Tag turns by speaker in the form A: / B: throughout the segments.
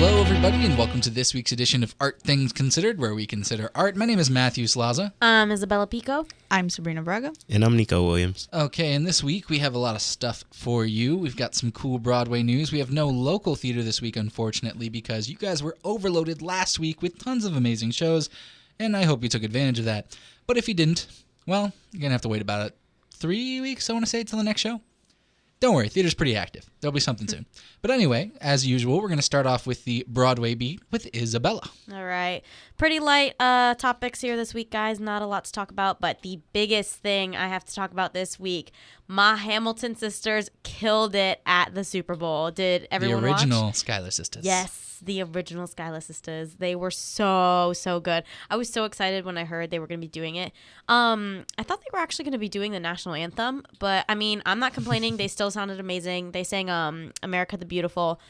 A: Hello, everybody, and welcome to this week's edition of Art Things Considered, where we consider art. My name is Matthew Slaza.
B: I'm Isabella Pico.
C: I'm Sabrina Braga.
D: And I'm Nico Williams.
A: Okay, and this week we have a lot of stuff for you. We've got some cool Broadway news. We have no local theater this week, unfortunately, because you guys were overloaded last week with tons of amazing shows, and I hope you took advantage of that. But if you didn't, well, you're going to have to wait about 3 weeks, I want to say, till the next show. Don't worry, theater's pretty active. There'll be something soon. But anyway, as usual, we're going to start off with the Broadway beat with Isabella.
B: All right. Pretty light topics here this week, guys. Not a lot to talk about, but the biggest thing I have to talk about this week, my Hamilton sisters killed it at the Super Bowl. Did everyone watch?
A: The original Schuyler sisters.
B: Yes, the original Schuyler sisters. They were so good. I was so excited when I heard they were going to be doing it. I thought they were actually going to be doing the national anthem, but I mean, I'm not complaining. They still sounded amazing. They sang America the Beautiful.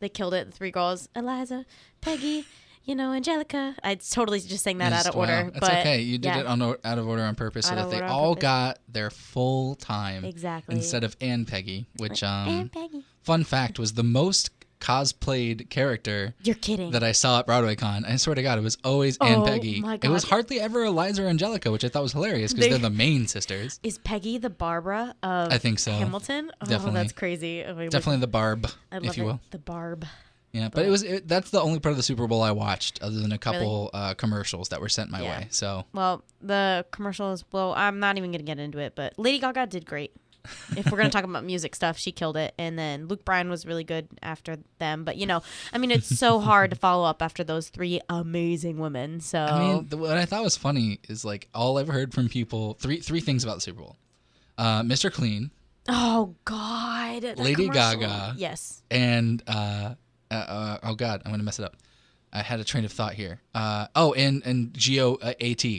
B: They killed it. The three girls, Eliza, Peggy, Angelica. I totally just sang that out of order.
A: That's
B: but
A: okay. You did it out of order on purpose so that they all got their full time.
B: Exactly.
A: Instead of Ann Peggy, which,
B: Ann Peggy.
A: Fun fact, was the most cosplayed character
B: You're kidding.
A: that I saw at BroadwayCon. I swear to God, it was always Ann Peggy.
B: My God.
A: It was hardly ever Eliza or Angelica, which I thought was hilarious because they're the main sisters.
B: Is Peggy the Barbara of
A: I think so.
B: Hamilton?
A: Definitely.
B: Oh, that's crazy. Oh,
A: Definitely the Barb,
B: I love
A: if you will.
B: The Barb.
A: Yeah, but that's the only part of the Super Bowl I watched, other than a couple commercials that were sent my way. So,
B: well, the commercials. Well, I'm not even gonna get into it, but Lady Gaga did great. If we're gonna talk about music stuff, she killed it, and then Luke Bryan was really good after them. But it's so hard to follow up after those three amazing women. So
A: I mean, what I thought was funny is like all I've heard from people three things about the Super Bowl: Mr. Clean,
B: oh God, that
A: Lady
B: commercial.
A: Gaga,
B: yes,
A: and oh God, I'm gonna mess it up. I had a train of thought here. And GOAT,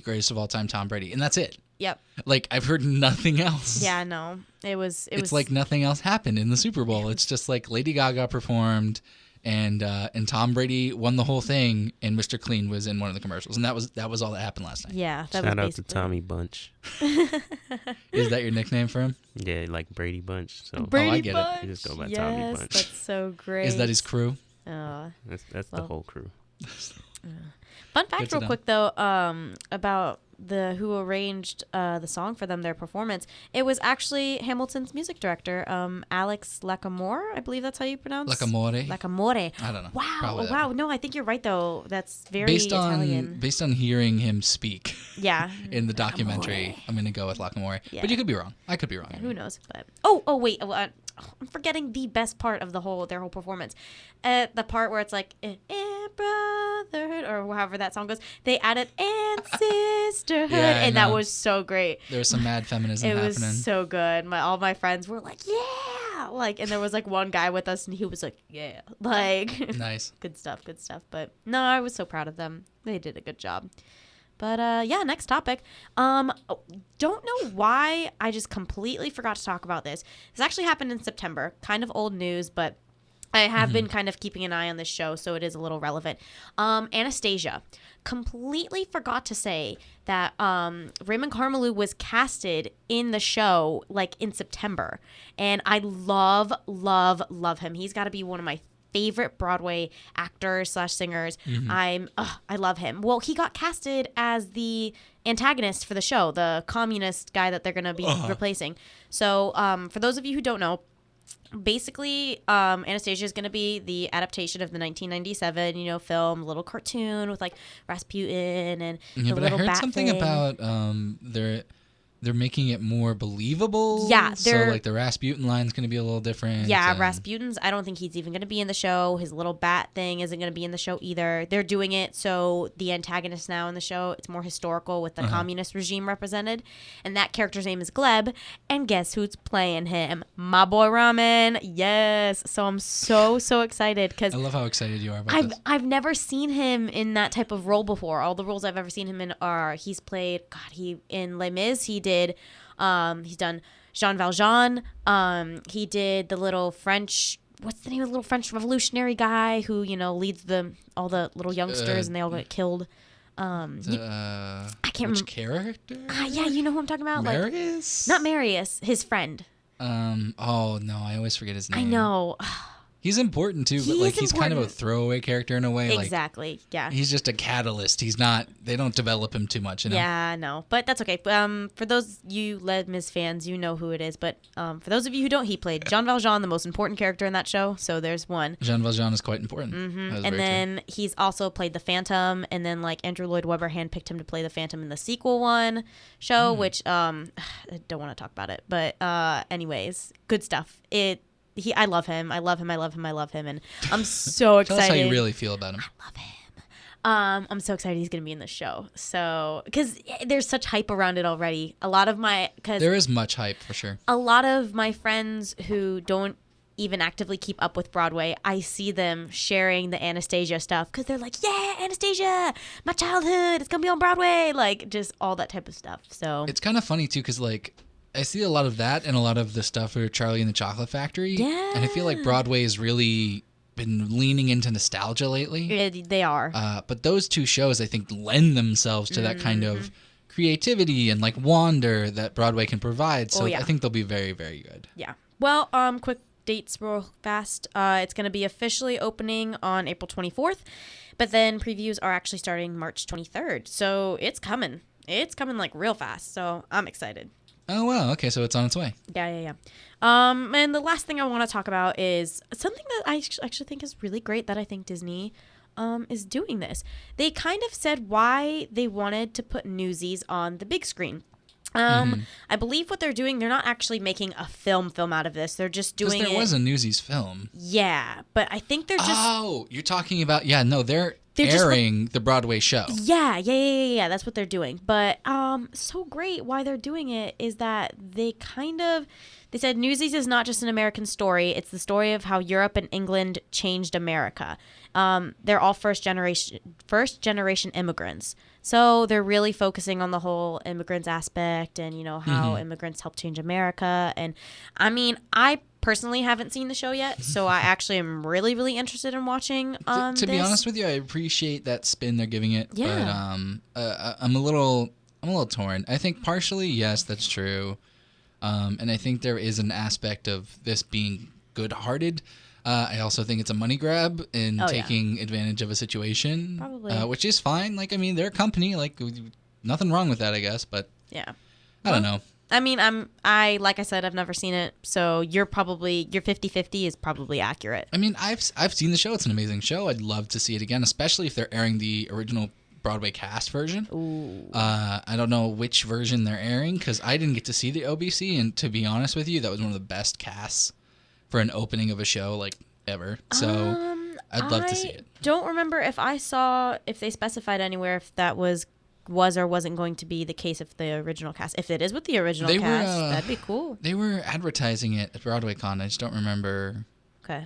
A: greatest of all time, Tom Brady, and that's it.
B: Yep.
A: Like I've heard nothing else.
B: Yeah, no, it was.
A: It's like nothing else happened in the Super Bowl. It's just like Lady Gaga performed, and Tom Brady won the whole thing, and Mr. Clean was in one of the commercials, and that was all that happened last night.
B: Yeah, that
D: Shout
B: was
D: out to Tommy Bunch.
A: Is that your nickname for him?
D: Yeah, like Brady Bunch. So
B: Brady
A: I get
B: Bunch.
A: it.
D: You just go by
B: yes,
D: Tommy Bunch.
B: That's so great.
A: Is that his crew?
D: That's the whole crew.
B: Fun fact, real
A: know.
B: quick though, about who arranged the song for them, their performance. It was actually Hamilton's music director, Alex Lacamoire. I believe that's how you pronounce
A: Lacamoire.
B: Lacamoire.
A: I don't know.
B: Wow,
A: Probably that.
B: wow. No, I think you're right though. That's very Italian.
A: Based on hearing him speak
B: Yeah.
A: in the documentary, I'm gonna go with Lacamoire.
B: Yeah.
A: But you could be wrong. I could be wrong.
B: Yeah, who knows? But wait. I'm forgetting the best part of their whole performance. The part where it's like brotherhood or however that song goes. They added and sisterhood,
A: Yeah,
B: and that was so great.
A: There was some mad feminism
B: It
A: happening.
B: was so good. All my friends were like, yeah, and there was like one guy with us, and he was like, yeah,
A: Nice.
B: good stuff. But no, I was so proud of them. They did a good job. But next topic. Don't know why I just completely forgot to talk about this. This actually happened in September. Kind of old news, but I have been kind of keeping an eye on this show, so it is a little relevant. Anastasia. Completely forgot to say that Raymond Carmelu was casted in the show in September. And I love him. He's got to be one of my favorite Broadway actors / singers. I love him. Well, he got casted as the antagonist for the show, the communist guy that they're going to be replacing. So for those of you who don't know, basically Anastasia is going to be the adaptation of the 1997 film, little cartoon with Rasputin and the little bat
A: I heard something
B: thing.
A: about they're making it more believable.
B: Yeah,
A: so the Rasputin line's going to be a little different.
B: Yeah, Rasputin's, I don't think he's even going to be in the show. His little bat thing isn't going to be in the show either. They're doing it so the antagonist now in the show, it's more historical with the communist regime represented. And that character's name is Gleb. And guess who's playing him? My boy Ramen. Yes. So I'm so excited because
A: I love how excited you are about this.
B: I've never seen him in that type of role before. All the roles I've ever seen him in are in Les Mis, he did he's done Jean Valjean. He did the little French, what's the name of the little French revolutionary guy who, leads all the little youngsters and they all get killed. I can't remember.
A: Which character?
B: Yeah, you know who I'm talking about?
A: Marius?
B: Not Marius, his friend.
A: Oh no, I always forget his name.
B: I know.
A: He's important too, but like he's kind of a throwaway character in a way.
B: Exactly. Yeah.
A: He's just a catalyst. He's not. They don't develop him too much. You know?
B: Yeah, no, but that's okay. For those you Les Mis fans, you know who it is. But for those of you who don't, he played Jean Valjean, the most important character in that show. So there's one.
A: Jean Valjean is quite important.
B: Mm-hmm. And then he's also played the Phantom, and then like Andrew Lloyd Webber handpicked him to play the Phantom in the sequel show, which I don't want to talk about it, but anyways, good stuff. I love him. I love him. I love him. I love him. And I'm so excited.
A: Tell us how you really feel about him.
B: I love him. I'm so excited he's going to be in the show. So, because there's such hype around it already.
A: There is much hype for sure.
B: A lot of my friends who don't even actively keep up with Broadway, I see them sharing the Anastasia stuff because they're like, yeah, Anastasia, my childhood, it's going to be on Broadway. Like, just all that type of stuff. So
A: it's kind of funny too because like, I see a lot of that and a lot of the stuff for Charlie and the Chocolate Factory.
B: Yeah.
A: And I feel like Broadway has really been leaning into nostalgia lately.
B: Yeah, they are.
A: But those two shows, I think, lend themselves to that kind of creativity and like wonder that Broadway can provide. So I think they'll be very, very good.
B: Yeah. Well, quick dates real fast. It's going to be officially opening on April 24th, but then previews are actually starting March 23rd. So it's coming. It's coming like real fast. So I'm excited.
A: Oh, wow. Okay, so it's on its way.
B: Yeah. And the last thing I want to talk about is something that I actually think is really great that I think Disney is doing this. They kind of said why they wanted to put Newsies on the big screen. I believe what they're doing, they're not actually making a film out of this. They're just doing it.
A: Because there was a Newsies film.
B: Yeah, but I think they're just...
A: Oh, you're talking about... Yeah, no, they're airing the Broadway show.
B: Yeah. That's what they're doing. But so great why they're doing it is that they said Newsies is not just an American story. It's the story of how Europe and England changed America. They're all first generation immigrants. So they're really focusing on the whole immigrants aspect and, how immigrants helped change America. And I mean, I personally haven't seen the show yet, so I actually am really, really interested in watching
A: to be honest with you, I appreciate that spin they're giving it.
B: Yeah.
A: But I'm a little torn. I think partially, yes, that's true. And I think there is an aspect of this being good-hearted. I also think it's a money grab in taking advantage of a situation.
B: Probably.
A: Which is fine. Like, I mean, they're a company. Like, nothing wrong with that, I guess. But
B: yeah.
A: I don't know.
B: I mean, like I said, I've never seen it. So your 50-50 is probably accurate.
A: I mean, I've seen the show. It's an amazing show. I'd love to see it again, especially if they're airing the original Broadway cast version.
B: Ooh.
A: I don't know which version they're airing because I didn't get to see the OBC, and to be honest with you, that was one of the best casts for an opening of a show like ever. So I'd love to see it.
B: Don't remember if they specified anywhere if that was or wasn't going to be the case if the original cast. If it is with the original cast, that'd be cool.
A: They were advertising it at BroadwayCon. I just don't remember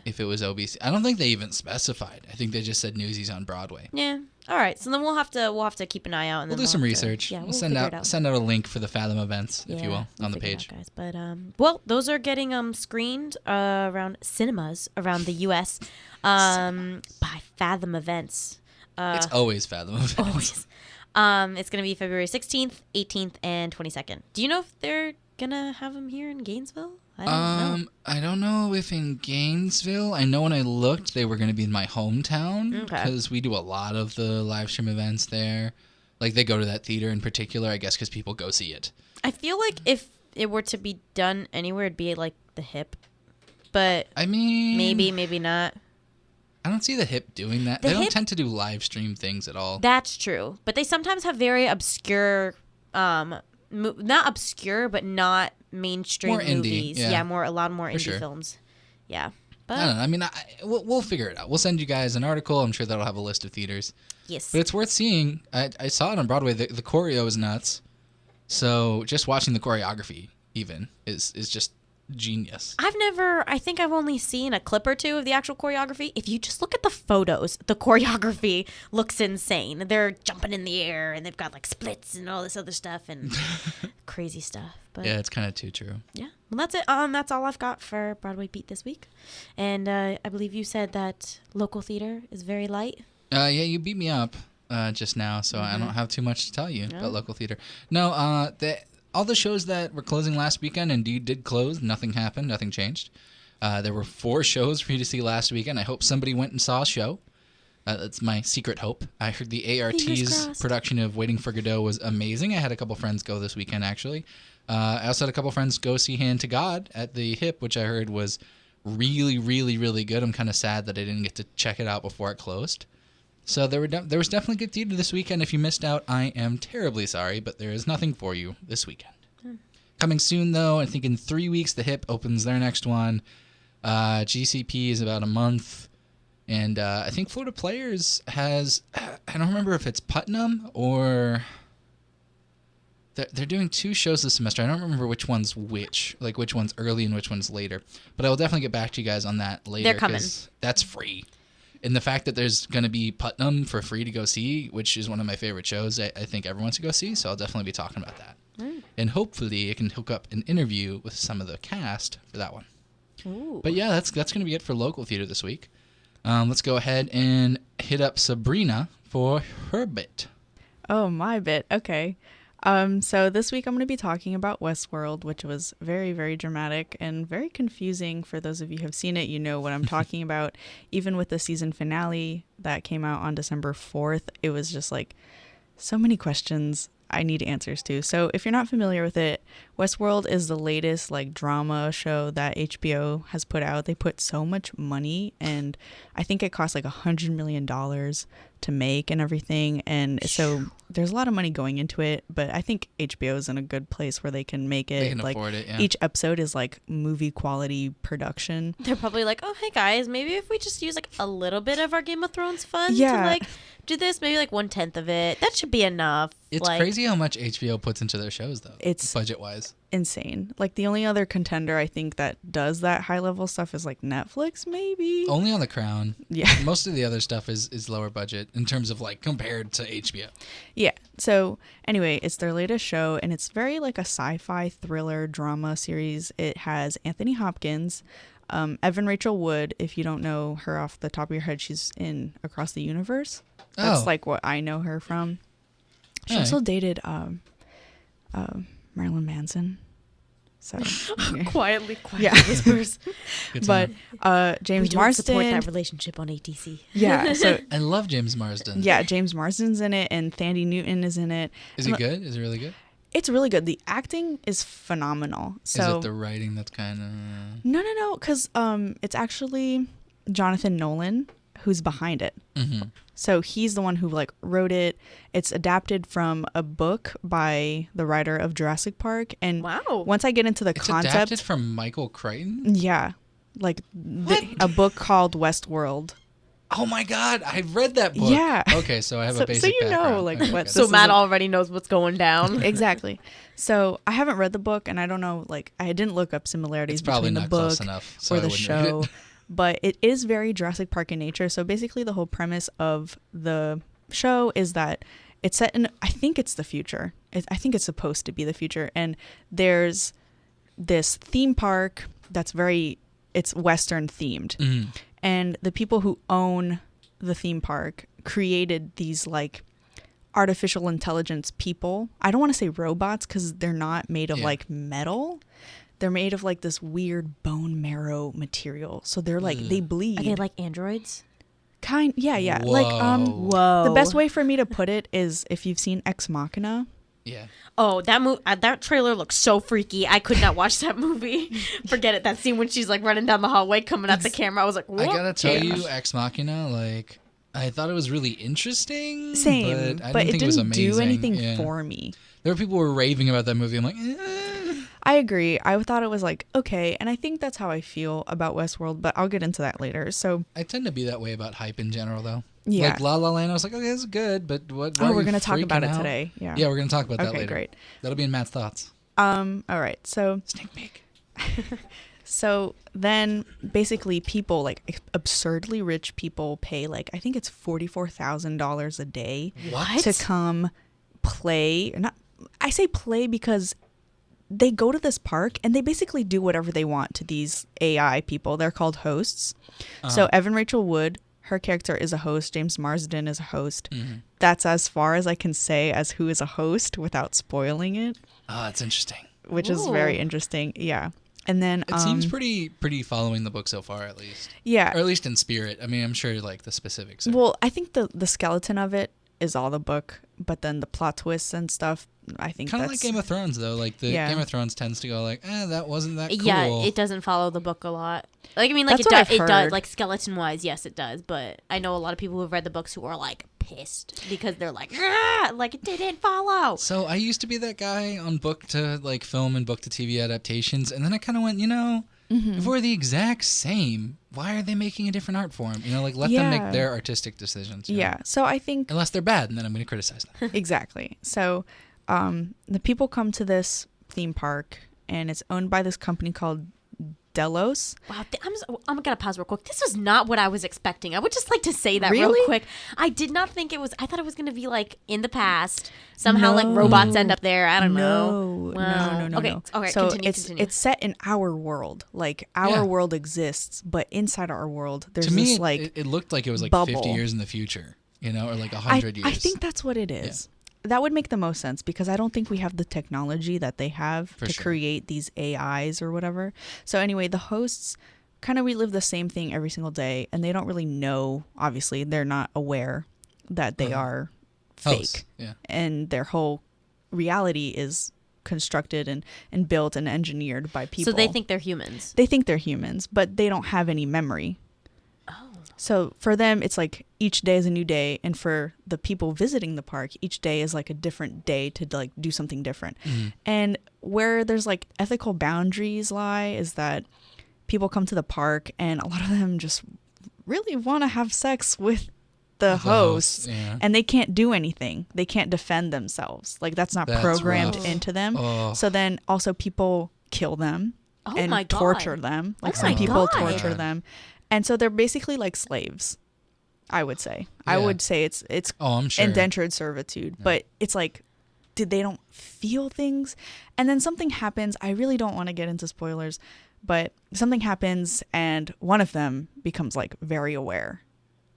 A: if it was OBC. I don't think they even specified. I think they just said Newsies on Broadway.
B: Yeah. All right. So then we'll have to keep an eye out. And
A: we'll do some research.
B: Yeah,
A: we'll send out a link for the Fathom events, if you will, on the page.
B: Guys. But well, those are getting screened around cinemas around the U.S. By Fathom Events.
A: It's always Fathom Events.
B: Always. It's going to be February 16th, 18th, and 22nd. Do you know if they're going to have them here in Gainesville?
A: I don't know if in Gainesville. I know when I looked, they were going to be in my hometown because we do a lot of the live stream events there. Like, they go to that theater in particular, I guess, because people go see it.
B: I feel like if it were to be done anywhere, it'd be like the Hip. But
A: I mean,
B: maybe not.
A: I don't see the Hip doing that. They don't tend to do live stream things at all.
B: That's true. But they sometimes have very obscure, not obscure, but not mainstream
A: more
B: movies.
A: Indie, yeah.
B: A lot more indie films. Yeah. But
A: I don't know. I mean, we'll figure it out. We'll send you guys an article. I'm sure that'll have a list of theaters.
B: Yes.
A: But it's worth seeing. I saw it on Broadway. The choreo is nuts. So just watching the choreography even is just genius.
B: I think I've only seen a clip or two of the actual choreography. If you just look at the photos, the choreography looks insane. They're jumping in the air and they've got like splits and all this other stuff and crazy stuff. But
A: yeah, it's kind of too true.
B: Yeah. Well, that's it. That's all I've got for Broadway Beat this week. And I believe you said that local theater is very light.
A: Yeah, you beat me up just now, so I don't have too much to tell you about local theater. No, all the shows that were closing last weekend indeed did close. Nothing happened. Nothing changed. There were 4 shows for you to see last weekend. I hope somebody went and saw a show. That's my secret hope. I heard the ART's production of Waiting for Godot was amazing. I had a couple friends go this weekend, actually. I also had a couple friends go see Hand to God at the Hip, which I heard was really, really, really good. I'm kind of sad that I didn't get to check it out before it closed. So there was definitely good theater this weekend. If you missed out, I am terribly sorry, but there is nothing for you this weekend. Coming soon, though, I think in 3 weeks, the Hip opens their next one. GCP is about a month. And I think Florida Players has, I don't remember if it's Putnam or they're doing 2 shows this semester. I don't remember which one's which one's early and which one's later. But I will definitely get back to you guys on that later.
B: They're coming.
A: That's free. And the fact that there's going to be Putnam for free to go see, which is one of my favorite shows, I think everyone should go see. So I'll definitely be talking about that. And hopefully I can hook up an interview with some of the cast for that one.
B: Ooh.
A: But yeah, that's going to be it for local theater this week. Let's go ahead and hit up Sabrina for her bit.
C: Oh, my bit. Okay. So this week I'm going to be talking about Westworld, which was very, very dramatic and very confusing. For those of you who have seen it, you know what I'm talking about. Even with the season finale that came out on December 4th, it was just like so many questions I need answers to. So if you're not familiar with it, Westworld is the latest like drama show that HBO has put out. They put so much money, and I think it cost like $100 million to make and everything. And so there's a lot of money going into it, but I think HBO is in a good place where they can make it.
A: They can
C: like,
A: afford it, yeah.
C: Each episode is like movie quality production.
B: They're probably like, oh, hey guys, maybe if we just use like a little bit of our Game of Thrones fund to like do this, maybe like 1/10 of it. That should be enough.
A: It's
B: like,
A: crazy how much HBO puts into their shows, though.
C: It's
A: budget-wise.
C: Insane. Like the only other contender I think that does that high level stuff is like Netflix, maybe.
A: Only on The Crown.
C: Yeah.
A: Most of the other stuff is lower budget in terms of like compared to HBO.
C: Yeah. So anyway, it's their latest show, and it's very like a sci-fi thriller drama series. It has Anthony Hopkins, Evan Rachel Wood. If you don't know her off the top of your head, she's in Across the Universe. That's like what I know her from. She also dated Marilyn Manson. So
B: quietly
C: whispers. But James
B: we don't
C: Marsden
B: support that relationship on ATC.
C: Yeah, so
A: I love James Marsden.
C: Yeah, James Marsden's in it, and Thandie Newton is in it.
A: Is it good? Is it really good?
C: It's really good. The acting is phenomenal. So
A: is it the writing that's kind of
C: No, because it's actually Jonathan Nolan who's behind it.
A: Mm-hmm.
C: So he's the one who like wrote it. It's adapted from a book by the writer of Jurassic Park. And once I get into the concept,
A: adapted from Michael Crichton.
C: Yeah, like a book called Westworld.
A: Oh my God, I read that book.
C: Yeah.
A: Okay, so I have a basic
C: so you
A: background.
C: know like
A: Okay,
C: what.
B: So Matt already knows what's going down.
C: Exactly. So I haven't read the book, and I don't know. Like I didn't look up similarities between the book
A: close enough, so
C: or the show. But it is very Jurassic Park in nature. So basically the whole premise of the show is that it's set in, I think it's the future. I think it's supposed to be the future. And there's this theme park that's it's Western themed.
A: Mm-hmm.
C: And the people who own the theme park created these like artificial intelligence people. I don't want to say robots because they're not made of like metal. They're made of like this weird bone marrow material. So they're like, they bleed.
B: Are they like androids?
C: Yeah.
A: Whoa.
C: Like,
B: whoa.
C: The best way for me to put it is if you've seen Ex Machina.
A: Yeah.
B: Oh, that trailer looks so freaky. I could not watch that movie. Forget it. That scene when she's like running down the hallway, coming at the camera. I was like, what?
A: I gotta tell you, Ex Machina, like, I thought it was really interesting.
C: Same,
A: but I
C: but
A: didn't
C: it
A: think it was
C: didn't
A: amazing.
C: do anything for me.
A: There were people who were raving about that movie. I'm like,
C: I agree. I thought it was like, okay. And I think that's how I feel about Westworld, but I'll get into that later. So
A: I tend to be that way about hype in general, though.
C: Yeah.
A: Like La La Land, I was like, okay, this is good, but what?
C: we're going to talk about it today. Yeah.
A: Yeah, we're going to talk about that
C: Okay,
A: later.
C: great.
A: That'll be in Matt's thoughts.
C: All right. So
A: Sneak peek.
C: So then basically people like absurdly rich people pay like, I think it's $44,000 a day to come play. I say play because they go to this park and they basically do whatever they want to these AI people. They're called hosts. So Evan Rachel Wood, her character is a host. James Marsden is a host. Mm-hmm. That's as far as I can say as who is a host without spoiling it.
A: Oh, that's interesting.
C: Which is very interesting. Yeah. And then
A: It seems pretty following the book so far, at least,
C: yeah.
A: or at least in spirit. I mean, I'm sure like the specifics. Are,
C: Well, I think the skeleton of it is all the book, but then the plot twists and stuff, I think
A: kind of
C: that's
A: like Game of Thrones, though. Like the
C: Yeah.
A: Game of Thrones tends to go like, that wasn't that cool.
B: Yeah, it doesn't follow the book a lot. Like I mean, like
C: That's
B: it
C: what
B: does.
C: I've
B: It does.
C: heard.
B: Like skeleton wise, yes, it does. But I know a lot of people who've read the books who are like pissed because they're like, like it didn't follow.
A: So I used to be that guy on book to like film and book to TV adaptations, and then I kind of went, if we're the exact same, why are they making a different art form? Like let them
C: Yeah.
A: make their artistic decisions. you know?
C: Yeah. So I think
A: Unless they're bad, and then I'm going to criticize them.
C: exactly. So the people come to this theme park, and it's owned by this company called Delos.
B: Wow, I'm gonna pause real quick. This was not what I was expecting. I would just like to say that
C: Really?
B: real quick. I did not think it was. I thought it was gonna be like in the past. Somehow, like
C: No.
B: robots end up there. I don't know. Wow.
C: No.
B: Okay, okay.
C: So
B: Continue.
C: it's set in our world. Like our
A: Yeah.
C: world exists, but inside our world, there's
A: To me,
C: this like
A: it looked like it was like
C: bubble.
A: 50 years in the future, or like 100 years.
C: I think that's what it is. That would make the most sense because I don't think we have the technology that they have
A: For
C: to
A: sure.
C: create these AIs or whatever. So anyway, the hosts kind of relive the same thing every single day, and they don't really know. Obviously, they're not aware that they are
A: Hosts,
C: fake,
A: Yeah.
C: and their whole reality is constructed and built and engineered by people.
B: So they think they're humans.
C: they think they're humans, but they don't have any memory. So for them, it's like each day is a new day, and for the people visiting the park, each day is like a different day to like do something different. And where there's like ethical boundaries lie is that people come to the park, and a lot of them just really want to have sex with the hosts,
A: yeah.
C: and they can't do anything. They can't defend themselves. Like that's not
A: That's
C: programmed
A: rough.
C: into them.
A: Oh.
C: So then also people kill them
B: Oh
C: and
B: my God.
C: torture them. Like
B: Oh
C: some
B: my
C: people
B: God.
C: torture them. And so they're basically like slaves, I would say. I
A: Yeah.
C: would say it's
A: Oh, I'm sure.
C: indentured they but it's like they don't feel things. And then something happens. I really don't want to get into spoilers, but something happens and one of them becomes like very aware.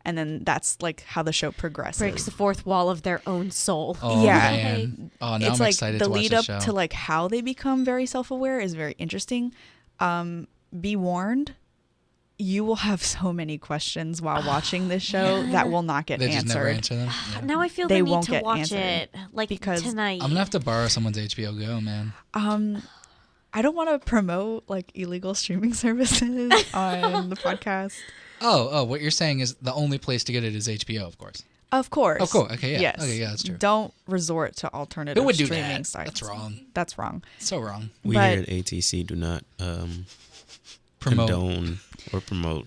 C: And then that's like how the show progresses.
B: Breaks the fourth wall of their own soul.
A: Oh,
C: Yeah.
A: man. Oh, now
C: It's
A: I'm
C: like
A: excited
C: the
A: to watch
C: lead
A: the
C: up
A: show.
C: to like how they become very self-aware is very interesting. Be warned, you will have so many questions while watching this show that will not get
A: They just never
C: answered.
A: answer them. Yeah.
B: Now I feel
C: They
B: the need
C: won't
B: to
C: get
B: watch
C: answered
B: it like
C: because
B: tonight.
A: I'm gonna have to borrow someone's HBO Go, man.
C: I don't want to promote like illegal streaming services on the podcast.
A: Oh, what you're saying is the only place to get it is HBO, of course.
C: Of course.
A: Oh, cool. Okay, yeah.
C: Yes.
A: Okay, yeah, that's true.
C: Don't resort to alternative
A: Who would do
C: streaming
A: that?
C: sites.
A: That's wrong.
C: That's wrong.
A: So wrong.
D: We
C: But-
D: here at ATC do not
A: Promote.
D: condone or promote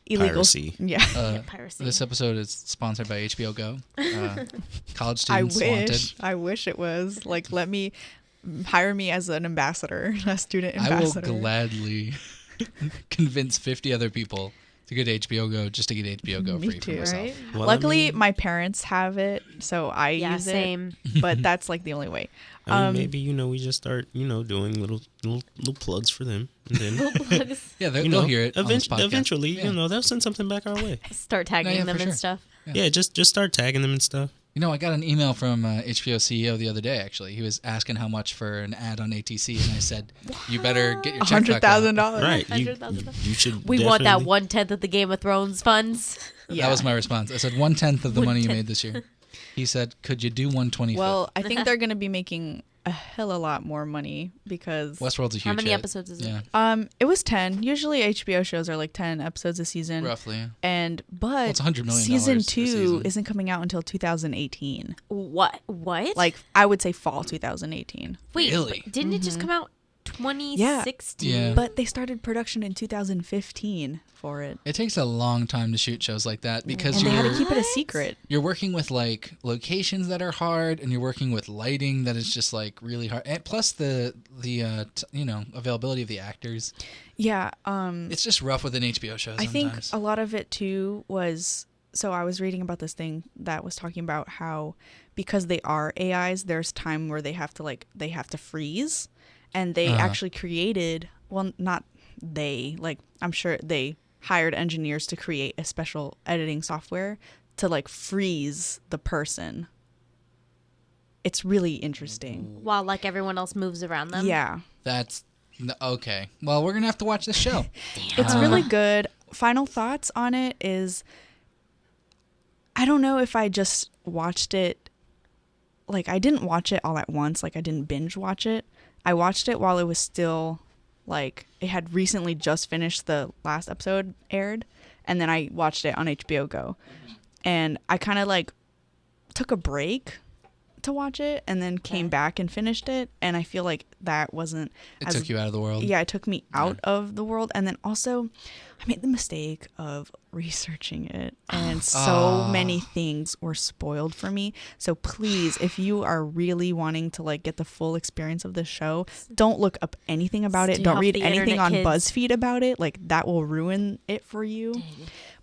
C: Illegal.
D: piracy.
C: Yeah.
B: Piracy.
A: This episode is sponsored by HBO Go. College
C: I
A: students wanted.
C: wish. I wish it was. Like, let me hire me as an ambassador, a student
A: I will
C: ambassador.
A: gladly convince 50 other people to get HBO Go just to get HBO Go
C: Me
A: free
C: too.
A: for myself.
B: Right?
D: Well,
C: Luckily,
D: I mean,
C: my parents have it, so I
B: Yeah,
C: use
B: same.
C: it. But that's like the only way.
D: maybe we just start doing little plugs for them, and then
A: Yeah, they'll hear it on this podcast.
D: eventually,
A: Yeah.
D: they'll send something back our way.
B: Start tagging
A: yeah,
B: them
A: for
B: and
A: sure.
B: stuff.
D: Yeah, just start tagging them and stuff.
A: I got an email from HBO CEO the other day, actually. He was asking how much for an ad on ATC, and I said, you better get your check back out.
C: $100,000.
D: Right,
B: $100,000.
D: you should.
B: We want that
D: definitely-
B: 1/10 of the Game of Thrones funds.
C: Yeah.
A: That was my response. I said 1/10 of the money you made this year. He said, could you do 1/25?
C: Well, I think they're going to be making a hell of a lot more money because
A: Westworld's a huge
B: How many
A: hit.
B: episodes is it?
A: Yeah,
C: it was 10. Usually HBO shows are like 10 episodes a season.
A: roughly.
C: But
A: it's $100 million
C: season
A: a
C: 2
A: season.
C: isn't coming out until 2018.
B: What?
C: Like I would say fall 2018.
B: Wait,
A: Really?
B: but didn't it just come out 2016?
A: Yeah.
C: But they started production in 2015 for it.
A: It takes a long time to shoot shows like that because
C: And they had to
A: you're
C: keep it a
B: What?
C: secret.
A: you're working with like locations that are hard, and you're working with lighting that is just like really hard, and plus the availability of the actors.
C: Yeah,
A: It's just rough with an HBO show.
C: I think
A: Sometimes.
C: a lot of it too was, so I was reading about this thing that was talking about how because they are AIs, there's time where they have to freeze, and they actually created, well, not they, like I'm sure they hired engineers to create a special editing software to like freeze the person. It's really interesting.
B: While like everyone else moves around them.
C: Yeah.
A: That's No, okay. Well, we're going to have to watch this show.
C: It's really good. Final thoughts on it is, I don't know if I just watched it, like I didn't watch it all at once, like I didn't binge watch it. I watched it while it was still, like, it had recently just finished, the last episode aired, and then I watched it on HBO Go. And I kind of like took a break to watch it and then came back and finished it, and I feel like that wasn't
A: It took you out of the world.
C: Yeah, it took me out of the world. And then also I made the mistake of researching it, and so many things were spoiled for me. So please, if you are really wanting to like get the full experience of the show, don't look up anything about it.
B: Stay
C: Don't
B: off
C: read
B: the
C: anything
B: internet,
C: on
B: kids.
C: BuzzFeed about it. Like that will ruin it for you.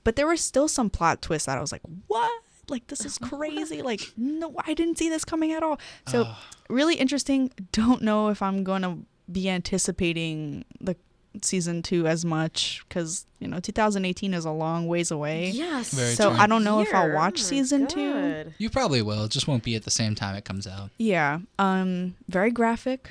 C: But there were still some plot twists that I was like, what? Like, this is crazy. Like, no, I didn't see this coming at all. So really interesting. Don't know if I'm going to be anticipating the season 2 as much, because, you know, 2018 is a long ways away.
B: Yes.
A: Very
C: So
A: true.
C: I don't know if I'll
B: Year.
C: watch
B: Oh my
C: season 2.
B: God.
A: You probably will. It just won't be at the same time it comes out.
C: Yeah. Very graphic.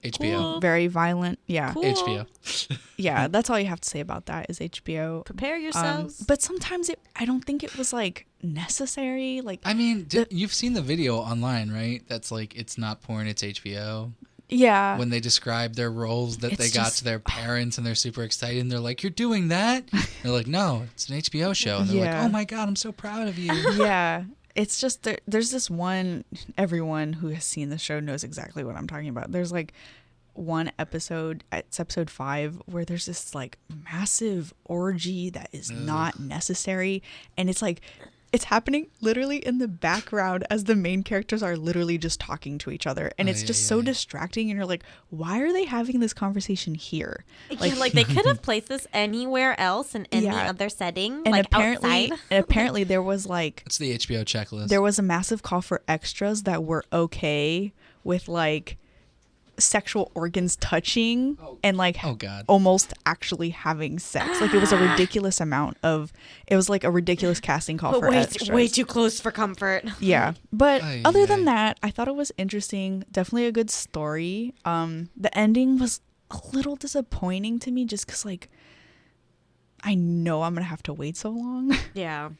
A: HBO.
C: Very violent. Yeah.
B: Cool.
A: HBO.
C: Yeah. That's all you have to say about that is HBO.
B: Prepare yourselves.
C: But sometimes I don't think it was like necessary. Like,
A: I mean, you've seen the video online, right? That's like, it's not porn, it's HBO.
C: yeah.
A: When they describe their roles that
C: It's
A: they got
C: just-
A: to their parents and they're super excited and they're like, you're doing that? They're like, no, it's an HBO show. And they're
C: Yeah.
A: like, oh my God, I'm so proud of you.
C: Yeah. It's just there's this one, everyone who has seen the show knows exactly what I'm talking about. There's like one episode, it's episode 5, where there's this like massive orgy that is not necessary, and it's like it's happening literally in the background as the main characters are literally just talking to each other, and it's just so distracting, and you're like, why are they having this conversation here?
B: Like they could have placed this anywhere else in any
C: Yeah.
B: other setting,
C: And
B: like
C: apparently
B: outside.
C: apparently there was like
A: It's the HBO checklist.
C: there was a massive call for extras that were okay with like sexual organs touching and like
A: Oh, God.
C: almost actually having sex. Like it was a ridiculous amount of, it was like a ridiculous casting call
B: But
C: for
B: way,
C: extras.
B: way too close for comfort.
C: Yeah. But
A: Ay,
C: other
A: ay.
C: than that, I thought it was interesting. Definitely a good story. The ending was a little disappointing to me just because like I know I'm gonna have to wait so long.
B: Yeah.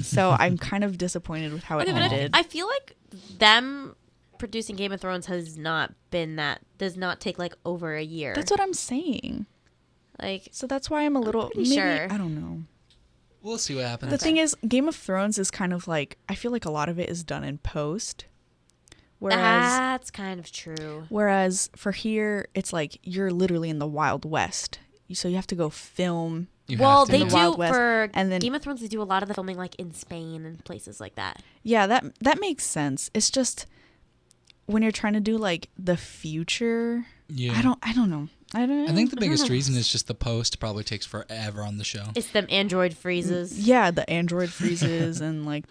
C: So I'm kind of disappointed with how it
B: Okay, but
C: ended.
B: I feel like them producing Game of Thrones has not been that, does not take like over a year.
C: That's what I'm saying.
B: like,
C: So that's why I'm a little
B: pretty
C: maybe,
B: sure.
C: I don't know.
A: We'll see what happens.
C: The thing is, Game of Thrones is kind of like, I feel like a lot of it is done in post.
B: that's kind of true.
C: Whereas for here, it's like you're literally in the Wild West. So you have to go film.
A: You
B: Well,
A: have to.
B: they
C: In the
B: do
C: Wild West,
B: for
C: and then-
B: Game of Thrones. They do a lot of the filming like in Spain and places like that.
C: Yeah, that makes sense. It's just when you're trying to do like the future,
A: Yeah.
C: I don't know. I
A: think the
C: don't
A: biggest
C: know.
A: reason is just the post probably takes forever on the show.
B: It's them android freezes.
C: Yeah, the android freezes and like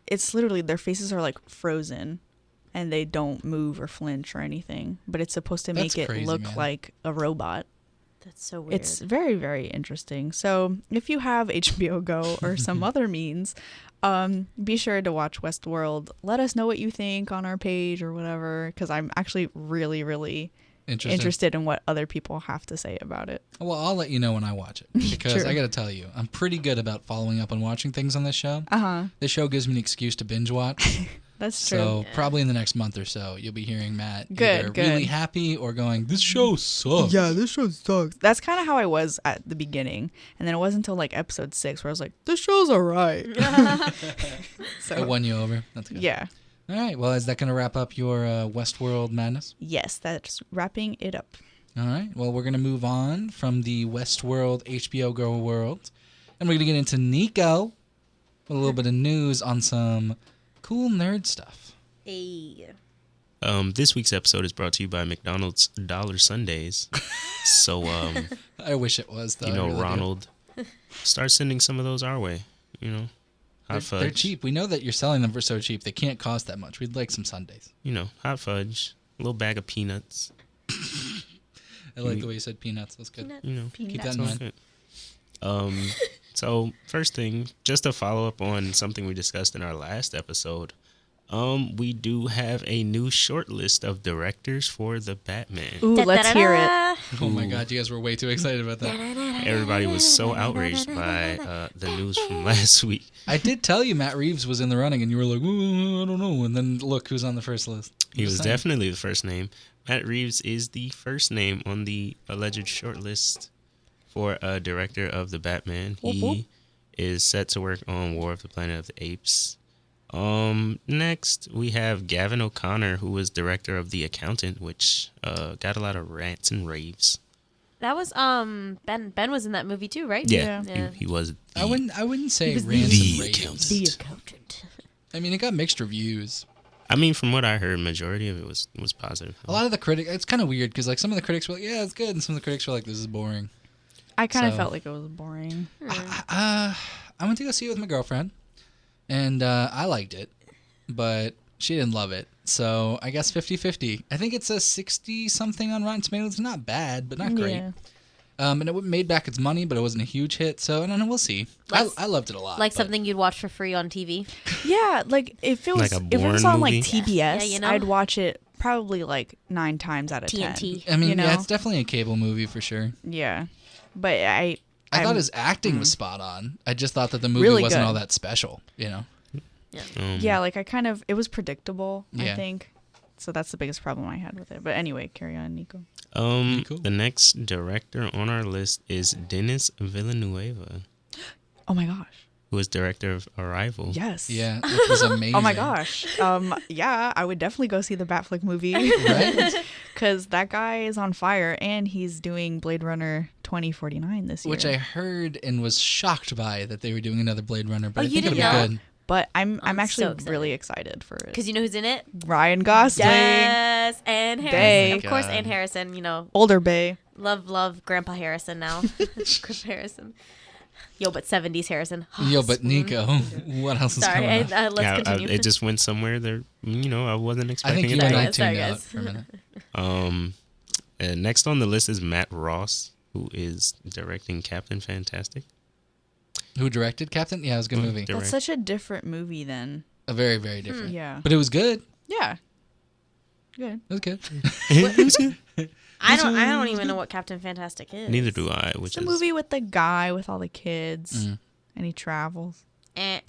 C: it's literally their faces are like frozen and they don't move or flinch or anything, but it's supposed to make
A: That's
C: it
A: crazy,
C: look
A: man.
C: like a robot.
B: That's so weird.
C: It's very, very interesting. So if you have HBO Go or some other means, be sure to watch Westworld. Let us know what you think on our page or whatever, because I'm actually really, really interested in what other people have to say about it.
A: Well, I'll let you know when I watch it because
C: True.
A: I got to tell you, I'm pretty good about following up on watching things on this show.
C: Uh-huh.
A: This show gives me an excuse to binge watch.
C: That's true.
A: So probably in the next month or so, you'll be hearing Matt
C: Good,
A: either really
C: good.
A: happy or going, "This show sucks."
C: Yeah, this show sucks. That's kind of how I was at the beginning. And then it wasn't until like episode 6 where I was like, this show's all right.
A: I won you over. That's good.
C: Yeah.
A: All right. Well, is that going to wrap up your Westworld madness?
C: Yes, that's wrapping it up.
A: All right. Well, we're going to move on from the Westworld HBO Go world, and we're going to get into Nico with a little bit of news on some cool nerd stuff.
B: Hey.
D: This week's episode is brought to you by McDonald's Dollar Sundays. So,
A: I wish it was, though.
D: you
A: I
D: know,
A: really do.
D: Ronald, start sending some of those our way. You know, hot fudge.
A: They're cheap. We know that you're selling them for so cheap. They can't cost that much. We'd like some sundaes.
D: You know, hot fudge, a little bag of peanuts.
A: I like the way you said peanuts. That's good.
D: You know,
A: Keep that
D: it's
A: in
D: all
A: mind.
D: good. So first thing, just to follow up on something we discussed in our last episode, We do have a new short list of directors for the Batman.
C: Ooh, let's hear it.
A: Oh my God, you guys were way too excited about that.
D: Everybody was so outraged by the news from last week.
A: I did tell you Matt Reeves was in the running, and you were like, "Ooh, I don't know." And then look who's on the first list.
D: He was
A: Just saying.
D: definitely the first name. Matt Reeves is the first name on the alleged short list for a director of the Batman. He is set to work on War of the Planet of the Apes. Next we have Gavin O'Connor, who was director of The Accountant, which got a lot of rants and raves.
B: That was Ben. Ben was in that movie too, right?
D: Yeah,
B: Yeah.
D: He was.
A: I wouldn't say
B: was
A: rants
D: the
A: and raves.
D: accountant.
B: The Accountant.
A: I mean, it got mixed reviews.
D: I mean, from what I heard, majority of it was positive.
A: A lot of the critics, it's kind of weird because like some of the critics were like, "Yeah, it's good," and some of the critics were like, "This is boring."
C: I kind of
A: So-
C: felt like it was boring.
A: I went to go see it with my girlfriend, and I liked it, but she didn't love it. So I guess 50-50. I think it's a 60-something on Rotten Tomatoes. Not bad, but not great.
C: Yeah.
A: And it made back its money, but it wasn't a huge hit. So I don't know. We'll see.
B: Like-
A: I loved it a lot.
B: Like
A: but-
B: something you'd watch for free on TV.
C: Yeah, like if it was
D: Like a
C: if it was
D: Bourne
C: on
D: movie?
C: like TBS,
B: Yeah, you know?
C: I'd watch it probably like 9 times out of
B: TNT.
C: 10.
A: I mean,
C: you know?
A: yeah, it's definitely a cable movie for sure.
C: Yeah, but I
A: thought his acting was spot on. I just thought that the movie
C: Really
A: wasn't
C: good.
A: all that special. You know.
C: yeah, like it was predictable.
A: Yeah.
C: I think so. That's the biggest problem I had with it. But anyway, carry on, Nico.
A: Cool.
D: The next director on our list is Denis Villeneuve,
C: Oh my gosh.
D: who is director of Arrival.
C: Yes.
A: Yeah, which was amazing.
C: Oh my gosh. Yeah, I would definitely go see the Batfleck movie.
A: Right?
C: Because that guy is on fire, and he's doing Blade Runner 2049 this year.
A: Which I heard and was shocked by that they were doing another Blade Runner, but
B: Oh,
A: I
B: you
A: think it'll
B: didn't
A: be
B: know?
A: good.
C: But I'm
B: I'm
C: actually
B: so excited.
C: really excited for it.
B: Because you know who's in it?
C: Ryan Gosling,
B: Yes, and Harrison.
C: Day.
B: Of course,
A: God.
B: and Harrison. You know,
C: older Bay.
B: love Grandpa Harrison now. Grandpa Harrison. Yo, but 70s Harrison.
A: Yo, but Nico, what else is
B: Sorry,
A: going on?
B: let's
D: Yeah,
B: continue.
D: it just went somewhere there. I wasn't
A: I
D: expecting
A: think
D: it
A: you
D: to
A: and
D: go.
A: I
B: Sorry,
A: tuned out
B: guys.
A: for a minute.
D: Next on the list is Matt Ross, who is directing Captain Fantastic.
A: Who directed Captain? Yeah, it was a good movie.
D: Direct-
C: That's such a different movie then.
A: A very, very different.
C: Yeah.
A: But it was good.
C: Yeah. Good.
A: It was good.
B: I don't even know what Captain Fantastic is.
D: Neither do I.
C: It's
D: Which
C: a
D: is
C: movie with the guy with all the kids,
A: Mm.
C: and he travels.
B: Eh,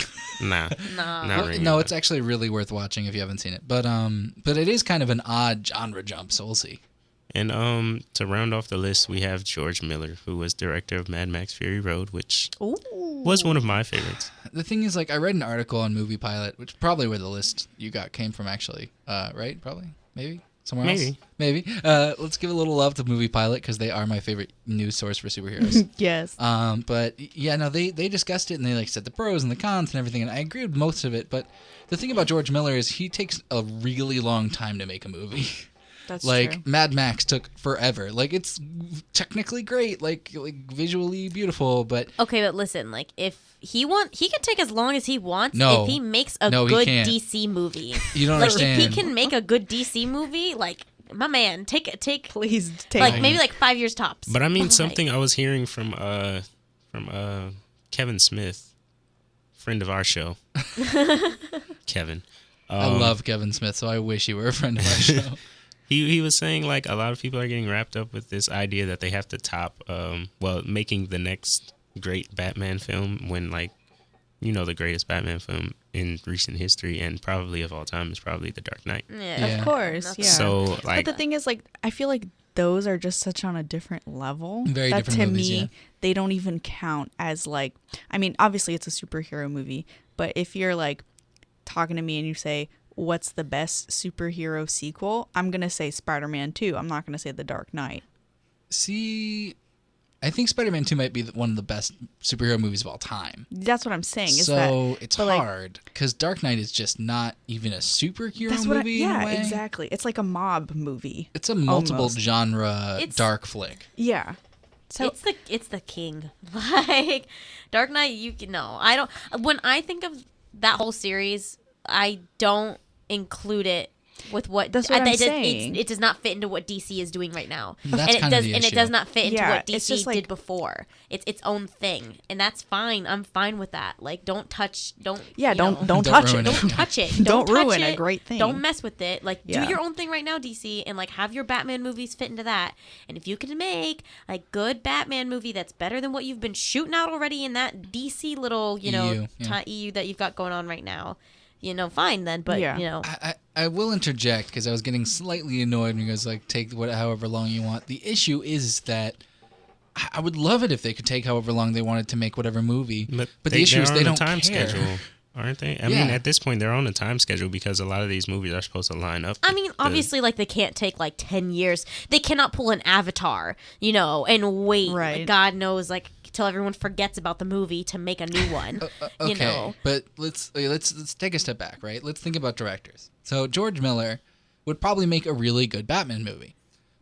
D: nah.
B: no.
D: Not
A: Well,
D: really.
A: no, it's actually really worth watching if you haven't seen it. But it is kind of an odd genre jump, so we'll see.
D: And to round off the list, we have George Miller, who was director of Mad Max Fury Road, which was one of my favorites.
A: The thing is, like, I read an article on Movie Pilot, which probably where the list you got came from, actually. Right? Probably? Maybe? Somewhere else?
D: Maybe.
A: Let's give a little love to Movie Pilot because they are my favorite news source for superheroes.
C: Yes.
A: But yeah, no, they discussed it and they like said the pros and the cons and everything, and I agree with most of it. But the thing about George Miller is he takes a really long time to make a movie.
C: That's
A: like
C: true.
A: Mad Max took forever. Like it's technically great, like visually beautiful, but
B: Okay, but listen, like if he can take as long as he wants
A: No.
B: if he makes a
A: No, he
B: good
A: can't.
B: DC movie.
A: you don't
B: Like
A: understand.
B: if he can make a good DC movie, like my man, take
C: Please take
B: like
C: me.
B: maybe like 5 years tops.
D: But I mean,
B: Like,
D: something I was hearing from Kevin Smith, friend of our show. Kevin.
A: I love Kevin Smith, so I wish he were a friend of our show.
D: He was saying like a lot of people are getting wrapped up with this idea that they have to top making the next great Batman film when like the greatest Batman film in recent history and probably of all time is probably The Dark Knight.
B: Yeah.
A: Yeah.
C: Of course, yeah.
D: So
C: But
D: like
C: the thing is, like, I feel like those are just such on a different level.
A: Very
C: that
A: different
C: to
A: movies,
C: me,
A: yeah.
C: they don't even count as like. I mean, obviously it's a superhero movie, but if you're like talking to me and you say, "What's the best superhero sequel?" I'm gonna say Spider-Man 2. I'm not gonna say The Dark Knight.
A: See, I think Spider-Man 2 might be one of the best superhero movies of all time.
C: That's what I'm saying. Is
A: So
C: that
A: it's
C: but, like-
A: hard because Dark Knight is just not even a superhero
C: that's what?
A: movie. in a
C: Yeah,
A: way.
C: exactly. It's like a mob movie.
A: It's a multiple
C: Almost.
A: genre
B: It's-
A: dark flick.
C: Yeah. So
B: it's the king. Like Dark Knight, you can no. I don't. When I think of that whole series, I don't include it with what
C: That's what I'm
B: it,
C: saying.
B: it does not fit into what DC is doing right now.
A: That's
B: and it
A: kind of
B: does
A: the
B: and it
A: issue.
B: does not fit into
C: Yeah,
B: what
C: it's
B: DC
C: just like-
B: did before. It's its own thing. And that's fine. I'm fine with that. Like don't touch don't
C: Yeah,
B: you
C: don't
B: know,
C: touch
A: ruin
C: it.
A: it.
B: don't touch it.
C: Don't
B: touch
C: ruin a
B: it.
C: great thing.
B: Don't mess with it. Like
C: Yeah.
B: do your own thing right now, DC, and like have your Batman movies fit into that. And if you can make a good Batman movie that's better than what you've been shooting out already in that DC little, you know,
A: EU, yeah.
B: EU that you've got going on right now, you know, fine then. But
C: Yeah.
B: you know,
A: I will interject because I was getting slightly annoyed when you guys like take however long you want. The issue is that I would love it if they could take however long they wanted to make whatever movie. But the issue is
D: they're
A: they
D: on
A: don't
D: a time
A: care.
D: schedule, aren't they? I
A: Yeah.
D: mean, at this point, they're on a time schedule because a lot of these movies are supposed to line up.
B: I mean, obviously, like they can't take like 10 years. They cannot pull an Avatar, you know, and wait,
C: Right.
B: like, God knows, like till everyone forgets about the movie to make a new one.
A: Okay,
B: You know,
A: but let's take a step back, right? Let's think about directors. So George Miller would probably make a really good Batman movie,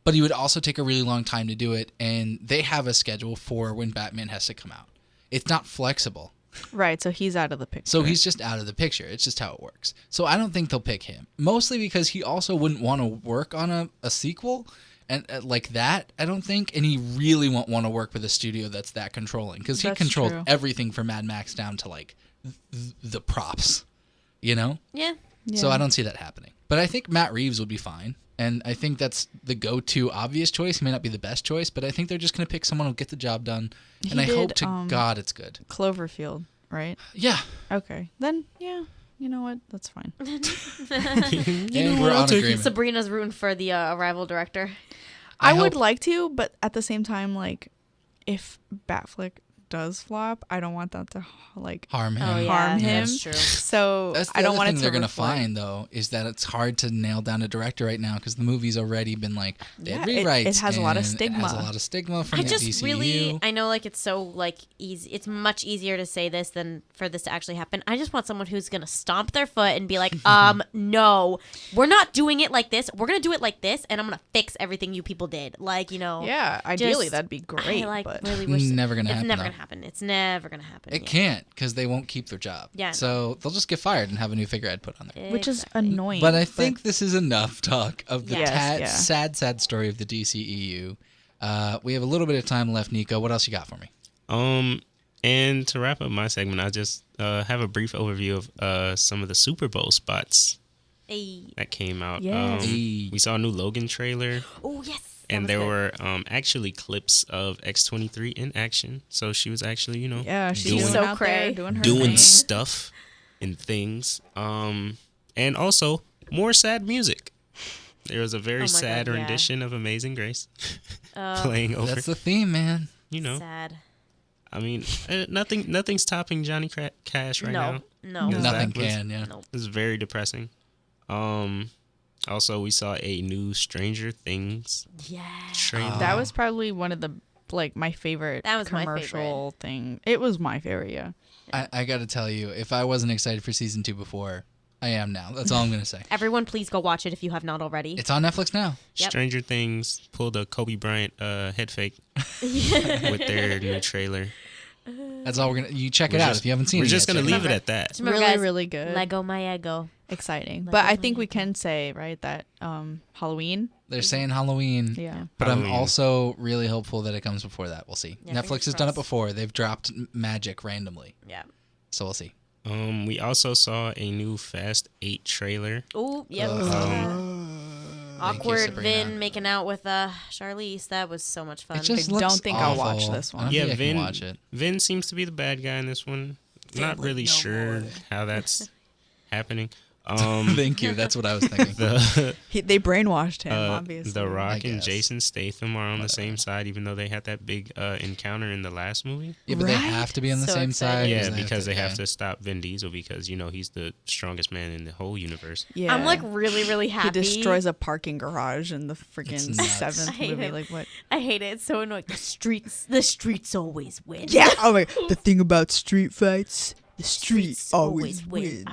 A: but he would also take a really long time to do it, and they have a schedule for when Batman has to come out. It's not flexible.
C: Right, so he's out of the picture.
A: So he's just out of the picture. It's just how it works. So I don't think they'll pick him. Mostly because he also wouldn't want to work on a sequel and like that, I don't think. And he really won't want to work with a studio that's that controlling because he
C: That's
A: controlled
C: true.
A: everything from Mad Max down to like the props, you know?
B: yeah.
A: So
C: Yeah.
A: I don't see that happening. But I think Matt Reeves would be fine. And I think that's the go-to obvious choice. He may not be the best choice, but I think they're just going to pick someone who'll get the job done. And
C: He
A: I hope
C: did,
A: to God it's good.
C: Cloverfield, right?
A: Yeah.
C: Okay, then yeah, you know what? That's fine.
A: And we're on agreement.
B: Sabrina's rooting for the Arrival director.
A: I
C: I would
A: hope-
C: like to, but at the same time, like, if Batfleck does flop, I don't want that to like
A: Harm him.
B: Oh, yeah.
C: harm him.
B: That's true.
C: So
A: That's the
C: I don't
A: other
C: want
A: thing
C: it to
A: they're gonna
C: reflect-
A: find though is that it's hard to nail down a director right now because the movie's already been like they had
C: Yeah,
A: rewrites.
C: it has a lot of
A: and
C: stigma.
A: It has a lot of stigma from
B: I
A: the
B: just
A: DCU.
B: really, I know like it's so like easy. It's much easier to say this than for this to actually happen. I just want someone who's gonna stomp their foot and be like, no, we're not doing it like this. We're gonna do it like this, and I'm gonna fix everything you people did. Like, you know,
C: Yeah, ideally
B: just-
C: that'd be great.
B: I like
C: but
B: really wish
A: Never gonna
B: it's
A: happen,
B: never
A: though.
B: gonna happen. It's never gonna happen.
A: It
B: yeah.
A: can't because they won't keep their job.
B: Yeah, I know.
A: So they'll just get fired and have a new figurehead put on there.
C: which is
B: Exactly.
C: annoying.
A: But I think this is enough talk of the
B: Yes,
C: yeah.
A: sad story of the DCEU. We have a little bit of time left, Nico. What else you got for me?
D: And to wrap up my segment, I just have a brief overview of some of the Super Bowl spots
B: Hey.
D: that came out.
C: Yes.
A: Hey.
D: We saw a new Logan trailer.
B: Oh yes. that
D: And
B: was
D: there
B: good.
D: were actually clips of X-23 in action. So she was actually, you know,
C: yeah, she's
D: doing-
C: doing
B: So
C: out there
B: cray.
C: doing her
D: doing
C: thing.
D: stuff and things. And also more sad music. There was a very
B: Oh my
D: sad
B: God, yeah.
D: rendition of Amazing Grace playing over.
A: That's the theme, man.
D: You know,
B: sad.
D: I mean, nothing's topping Johnny Cash right now.
B: No.
D: Because
A: Nothing
D: that was-
A: can, yeah.
B: No.
D: It's very depressing. Also, we saw a new Stranger Things
B: Yeah.
D: trailer.
C: That was probably one of the like my favorite
B: That was my
C: commercial thing. It was my favorite, yeah.
A: I got to tell you, if I wasn't excited for season 2 before, I am now. That's all I'm going to say.
B: Everyone, please go watch it if you have not already.
A: It's on Netflix now.
B: Yep.
D: Stranger Things pulled a Kobe Bryant head fake with their new trailer.
A: That's all we're going to... You check it
D: We're
A: out
D: just-
A: if you haven't seen
D: We're
A: it
D: just
A: yet.
D: gonna
A: Check it
D: leave
A: out.
D: it at that.
B: Just remember,
C: Really,
B: guys,
C: really good.
B: Lego my ego.
C: Exciting.
B: Like
C: But I
B: Halloween.
C: think we can say, right, that Halloween.
A: They're saying Halloween.
C: Yeah.
A: But I'm
D: Halloween.
A: also really hopeful that it comes before that. We'll see.
B: Yeah,
A: Netflix
B: fingers
A: has done it
B: crossed.
A: before. They've dropped magic randomly.
B: Yeah.
A: So we'll see.
D: We also saw a new Fast 8 trailer.
B: Oh, yep.
A: Thank you,
B: Awkward
A: Sabrina.
B: Vin making out with Charlize. That was so much fun.
A: It just
C: I
A: looks
C: don't think I'll watch
A: awful.
C: this one.
A: I don't
D: Yeah,
A: think I can
D: Vin.
A: watch it.
D: Vin seems to be the bad guy in this one. Not really sure how that's happening.
A: Thank you. That's what I was thinking.
C: They brainwashed him, obviously.
D: The Rock
A: I
D: and
A: guess.
D: Jason Statham are on the same side, even though they had that big encounter in the last movie.
A: Yeah, but they
C: Right?
A: have to be on the
B: So
A: same
B: excited.
A: side.
D: Yeah, because they have
A: yeah.
D: to stop Vin Diesel because you know he's the strongest man in the whole universe.
C: Yeah.
B: I'm like really, really happy.
C: He destroys a parking garage in the freaking
A: It's nuts.
B: I
C: 7th
B: hate
C: movie.
B: him.
C: Like what?
B: I hate it. It's so annoying. The streets always win.
C: Yeah. Oh my. The thing about street fights, the street always wins.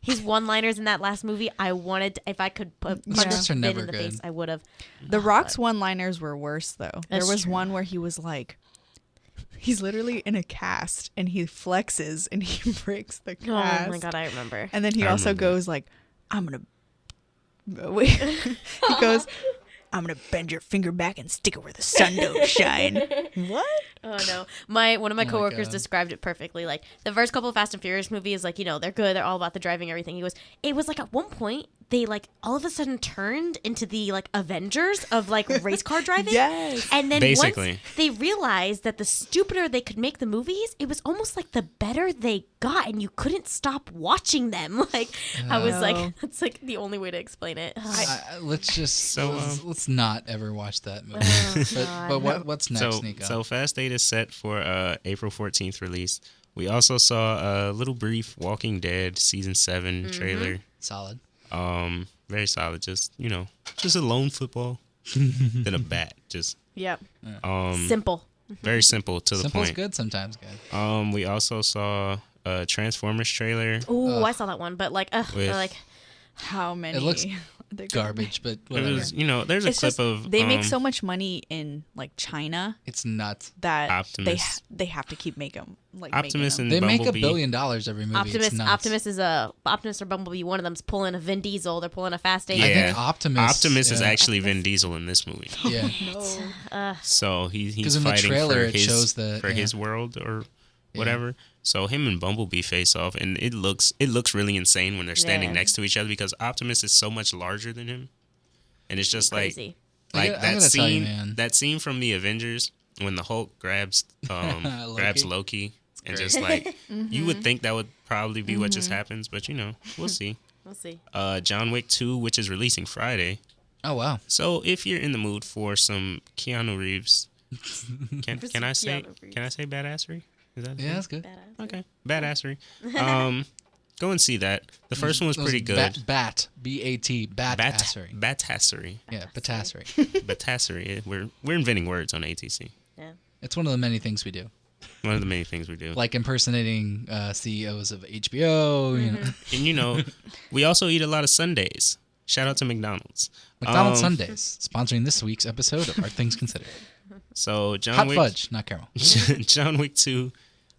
B: His one-liners in that last movie. I wanted if I could punch
A: Streets are
B: Vin
A: never
B: in the
A: good.
B: face, I would have.
C: The Rock's one-liners were worse though. There
B: That's
C: was
B: true.
C: one where he was like, he's literally in a cast and he flexes and he breaks the cast.
B: Oh my god, I remember.
C: And then he
D: I
C: also
D: remember.
C: goes like, "I'm gonna Wait. He goes, I'm gonna bend your finger back and stick it where the sun don't shine. What?
B: Oh no, one of my coworkers
A: God.
B: described it perfectly. Like the first couple of Fast and Furious movies, like they're good, they're all about the driving, everything. He goes, it was like at one point they like all of a sudden turned into the like Avengers of like race car driving.
C: Yes.
B: And then
D: Basically.
B: once they realized that the stupider they could make the movies, it was almost like the better they got, and you couldn't stop watching them. Like I was
C: No.
B: like, that's like the only way to explain it.
A: Let's just
D: So,
A: let's not ever watch that movie.
B: God.
A: but what's next,
D: So,
A: Nico?
D: so Fast 8 is set for April 14th release. We also saw a little brief Walking Dead season 7 trailer.
A: Solid.
D: Very solid. Just just a lone football, then a bat. Just
B: Yep.
D: um,
B: Simple.
D: very simple to the
A: Simple's
D: point.
A: good sometimes, guys.
D: We also saw a Transformers trailer.
B: Ooh, I saw that one, but like,
D: With-
B: like
C: How many?
A: It looks
C: They're
A: Garbage, but
D: It
A: whatever.
D: was, there's a
C: It's
D: clip
C: just,
D: of
C: they make so much money in like China
A: It's nuts.
C: that
D: Optimus.
C: they have to keep making them. Like
D: Optimus
C: making them.
D: and
A: They make
D: Bumblebee.
A: $1 billion every movie.
B: Optimus.
A: It's nuts.
B: Optimus is Optimus or Bumblebee. One of them's pulling a Vin Diesel. They're pulling a Fast 8.
D: Yeah.
A: I think Optimus.
D: Optimus is
A: yeah.
D: actually Vin Diesel in this movie.
A: Yeah.
D: So
A: 'Cause
D: he's
A: in the
D: fighting
A: trailer
D: for
A: it
D: his
A: shows the-
D: for
A: yeah.
D: his world or whatever. So him and Bumblebee face off, and it looks really insane when they're standing
B: Yeah.
D: next to each other because Optimus is so much larger than him, and it's just
B: Crazy.
D: like
A: I
D: that
A: gotta tell you,
D: scene
A: man.
D: that scene from the Avengers when the Hulk grabs Loki and
A: great.
D: just like you would think that would probably be what just happens, but we'll see.
B: We'll see.
D: John Wick 2, which is releasing Friday.
A: Oh wow.
D: So if you're in the mood for some Keanu Reeves, can I say
B: Keanu Reeves.
D: badassery? Is that
A: Yeah, that's good.
B: Badass.
D: okay? Badassery. Go and see that. The first one was pretty good.
A: Bat. B-A-T. Batassery.
D: Batassery.
A: Yeah, batassery.
D: Batassery. We're inventing words on ATC.
B: Yeah.
A: It's one of the many things we do.
D: One of the many things we do.
A: Like impersonating CEOs of HBO. You know.
D: And we also eat a lot of Sundays. Shout out to McDonald's.
A: McDonald's Sundays, sponsoring this week's episode of Our Things Considered.
D: So John
A: Hot
D: Wick,
A: fudge, not caramel.
D: John Wick 2,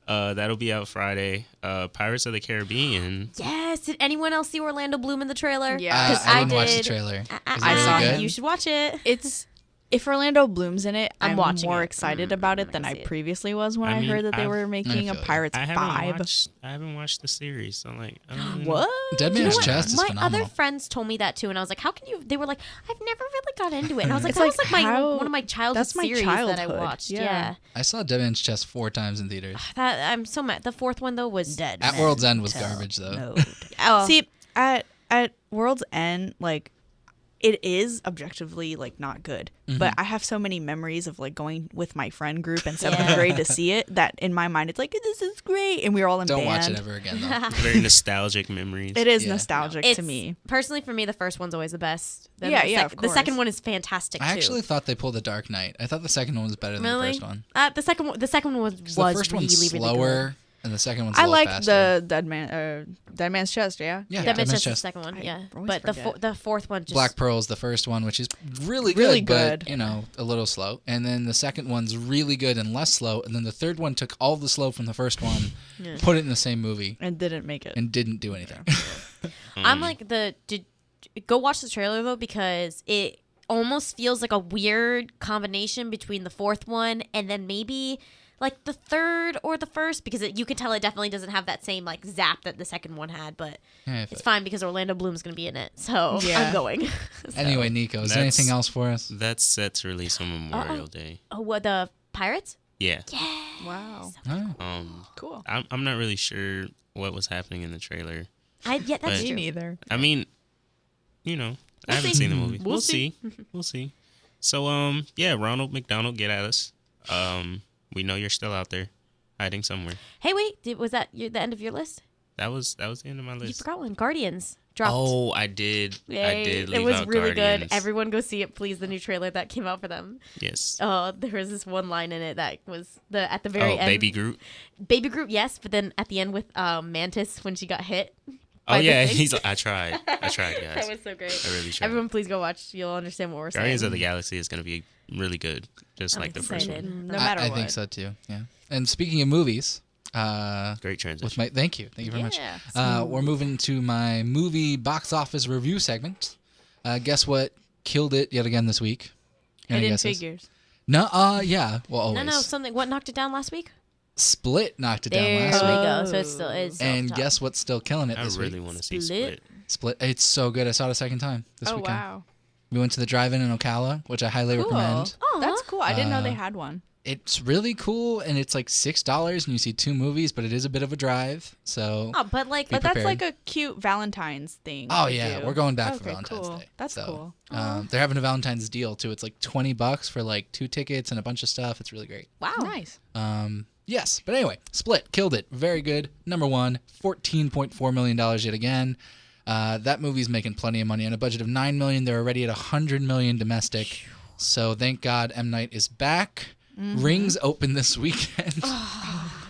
D: that'll be out Friday. Pirates of the Caribbean.
B: Yes. Did anyone else see Orlando Bloom in the trailer?
C: Yeah.
B: 'Cause
A: I didn't watch the
B: did.
A: trailer. Is it
C: I
A: really
C: saw
A: good?
C: it.
B: You should watch it.
C: It's if Orlando Bloom's in it,
B: I'm
C: I'm
B: watching
C: more
B: it.
C: excited about
B: I'm
C: it than
B: gonna
C: I
B: see it.
C: previously was when
D: I
C: I,
D: mean,
C: heard that they
D: I've-
C: were making a
A: feel you.
C: Pirates
D: I
C: 5.
D: haven't watched the series. So I don't really know.
C: What?
A: Dead
B: You know
A: Man's
B: what?
A: Chest is
B: My
A: phenomenal.
B: other friends told me that too, and I was like, "How can you?" They were like, "I've never really got into it," and I was like,
C: It's
B: "That
C: like,
B: was like
C: how-
B: one of my childhood
C: that's my
B: series that I
C: childhood,
B: watched."
C: yeah.
B: Yeah.
A: I saw Dead Man's Chest 4 times in theaters.
B: That I'm so mad. The fourth one though was dead.
A: At World's End was garbage though.
B: Oh,
C: See, at World's End, like it is objectively like not good, but I have so many memories of like going with my friend group in seventh
B: Yeah.
C: grade to see it that in my mind it's like this is great, and we were all in
A: Don't
C: band.
A: watch it ever again though.
D: Very nostalgic memories.
C: It is
A: Yeah.
C: nostalgic
B: it's
C: to me.
B: personally for me. The first one's always the best. Then
C: Yeah,
B: the
C: yeah, of
B: The second
C: course.
B: one is fantastic.
A: I
B: too.
A: actually thought they pulled the Dark Knight. I thought the second one was better than
B: really
A: the first one.
B: The second one. The second one was
A: 'Cause the first
B: really
A: one's
B: really
A: slower,
B: good.
A: and the second one's a
C: I
A: little
C: like
A: faster.
C: the Dead Man's Chest. Yeah,
A: Yeah,
B: That
A: Dead
B: bitch
A: Man's
B: is the
A: Chest.
B: second one.
C: I
B: Yeah,
C: always
B: but
C: forget.
B: the fourth one just
A: Black Pearl's the first one, which is really good,
C: Really
A: but
C: good.
A: a little slow. And then the second one's really good and less slow. And then the third one took all the slow from the first one, put it in the same movie,
C: and didn't make it.
A: and didn't do anything.
B: I'm like go watch the trailer though because it almost feels like a weird combination between the fourth one and then maybe like the third or the first because you can tell it definitely doesn't have that same like zap that the second one had, but
A: Yeah,
B: it's fine because Orlando Bloom's gonna be in it, so
C: Yeah.
B: I'm going.
A: Anyway, Nico, is there
D: That's-
A: anything else for us?
D: That's set to release on Memorial Day.
B: Oh, what the Pirates?
D: Yeah.
C: Wow,
A: Oh.
C: cool.
D: I'm not really sure what was happening in the trailer.
B: That's
D: But-
B: true.
C: neither.
D: I mean, I haven't
B: see.
D: seen the movie.
B: We'll
D: We'll
B: see.
D: see. We'll see. So, yeah, Ronald McDonald, get at us. We know you're still out there, hiding somewhere.
B: Hey, wait, was that the end of your list?
D: That was the end of my
B: You
D: list.
B: forgot one. Guardians dropped.
D: Oh, I did. I
B: Yay.
D: did leave
B: It was
D: out
B: really
D: Guardians.
B: good. Everyone go see it, please. The new trailer that came out for them.
D: Yes.
B: Oh, there was this one line in it that was at the very end.
D: Baby Groot.
B: Baby Groot, yes, but then at the end with Mantis when she got hit.
D: Oh
B: by the
D: yeah,
B: thing.
D: he's like, I tried, guys.
B: That was so great.
D: I really tried.
B: Everyone, please go watch. You'll understand what we're
D: Guardians
B: saying.
D: of the Galaxy is gonna be really good, just
B: I'm
D: like the first
B: excited.
D: one.
C: No matter
A: I
C: what.
A: think so too. Yeah. And speaking of movies,
D: Great transition.
A: with my thank you very much.
B: Yeah.
A: We're moving to my movie box office review segment. Guess what killed it yet again this week? Any
C: Hidden
A: guesses?
C: Figures.
A: No, yeah. Well, always.
B: No, something. What knocked it down last week?
A: Split knocked it
B: There
A: down last
B: we
A: week.
B: go. So it's still is.
A: And guess what's still killing it
D: I
A: this
D: really
A: week?
D: want to see
B: Split.
D: Split.
A: Split. It's so good. I saw it a second time this
C: Oh
A: weekend.
C: wow,
A: We went to the drive-in in Ocala, which I highly
C: cool.
A: recommend.
C: That's cool. I didn't know they had one.
A: It's really cool, and it's like $6, and you see 2 movies, but it is a bit of a drive. So,
B: Oh, but like,
A: Be
C: But that's
A: prepared.
C: like a cute Valentine's thing.
A: oh
C: to
A: yeah,
C: do.
A: we're going back for
C: Okay,
A: Valentine's
C: cool.
A: Day.
C: That's
A: So,
C: cool.
A: They're having a Valentine's deal too. It's like $20 for like 2 tickets and a bunch of stuff. It's really great.
B: wow.
C: Nice.
A: Yes, but anyway, Split killed it. Very good. Number 1, $14.4 million yet again. That movie's making plenty of money on a budget of $9 million. They're already at $100 million domestic. So thank God M. Night is back. Rings open this weekend.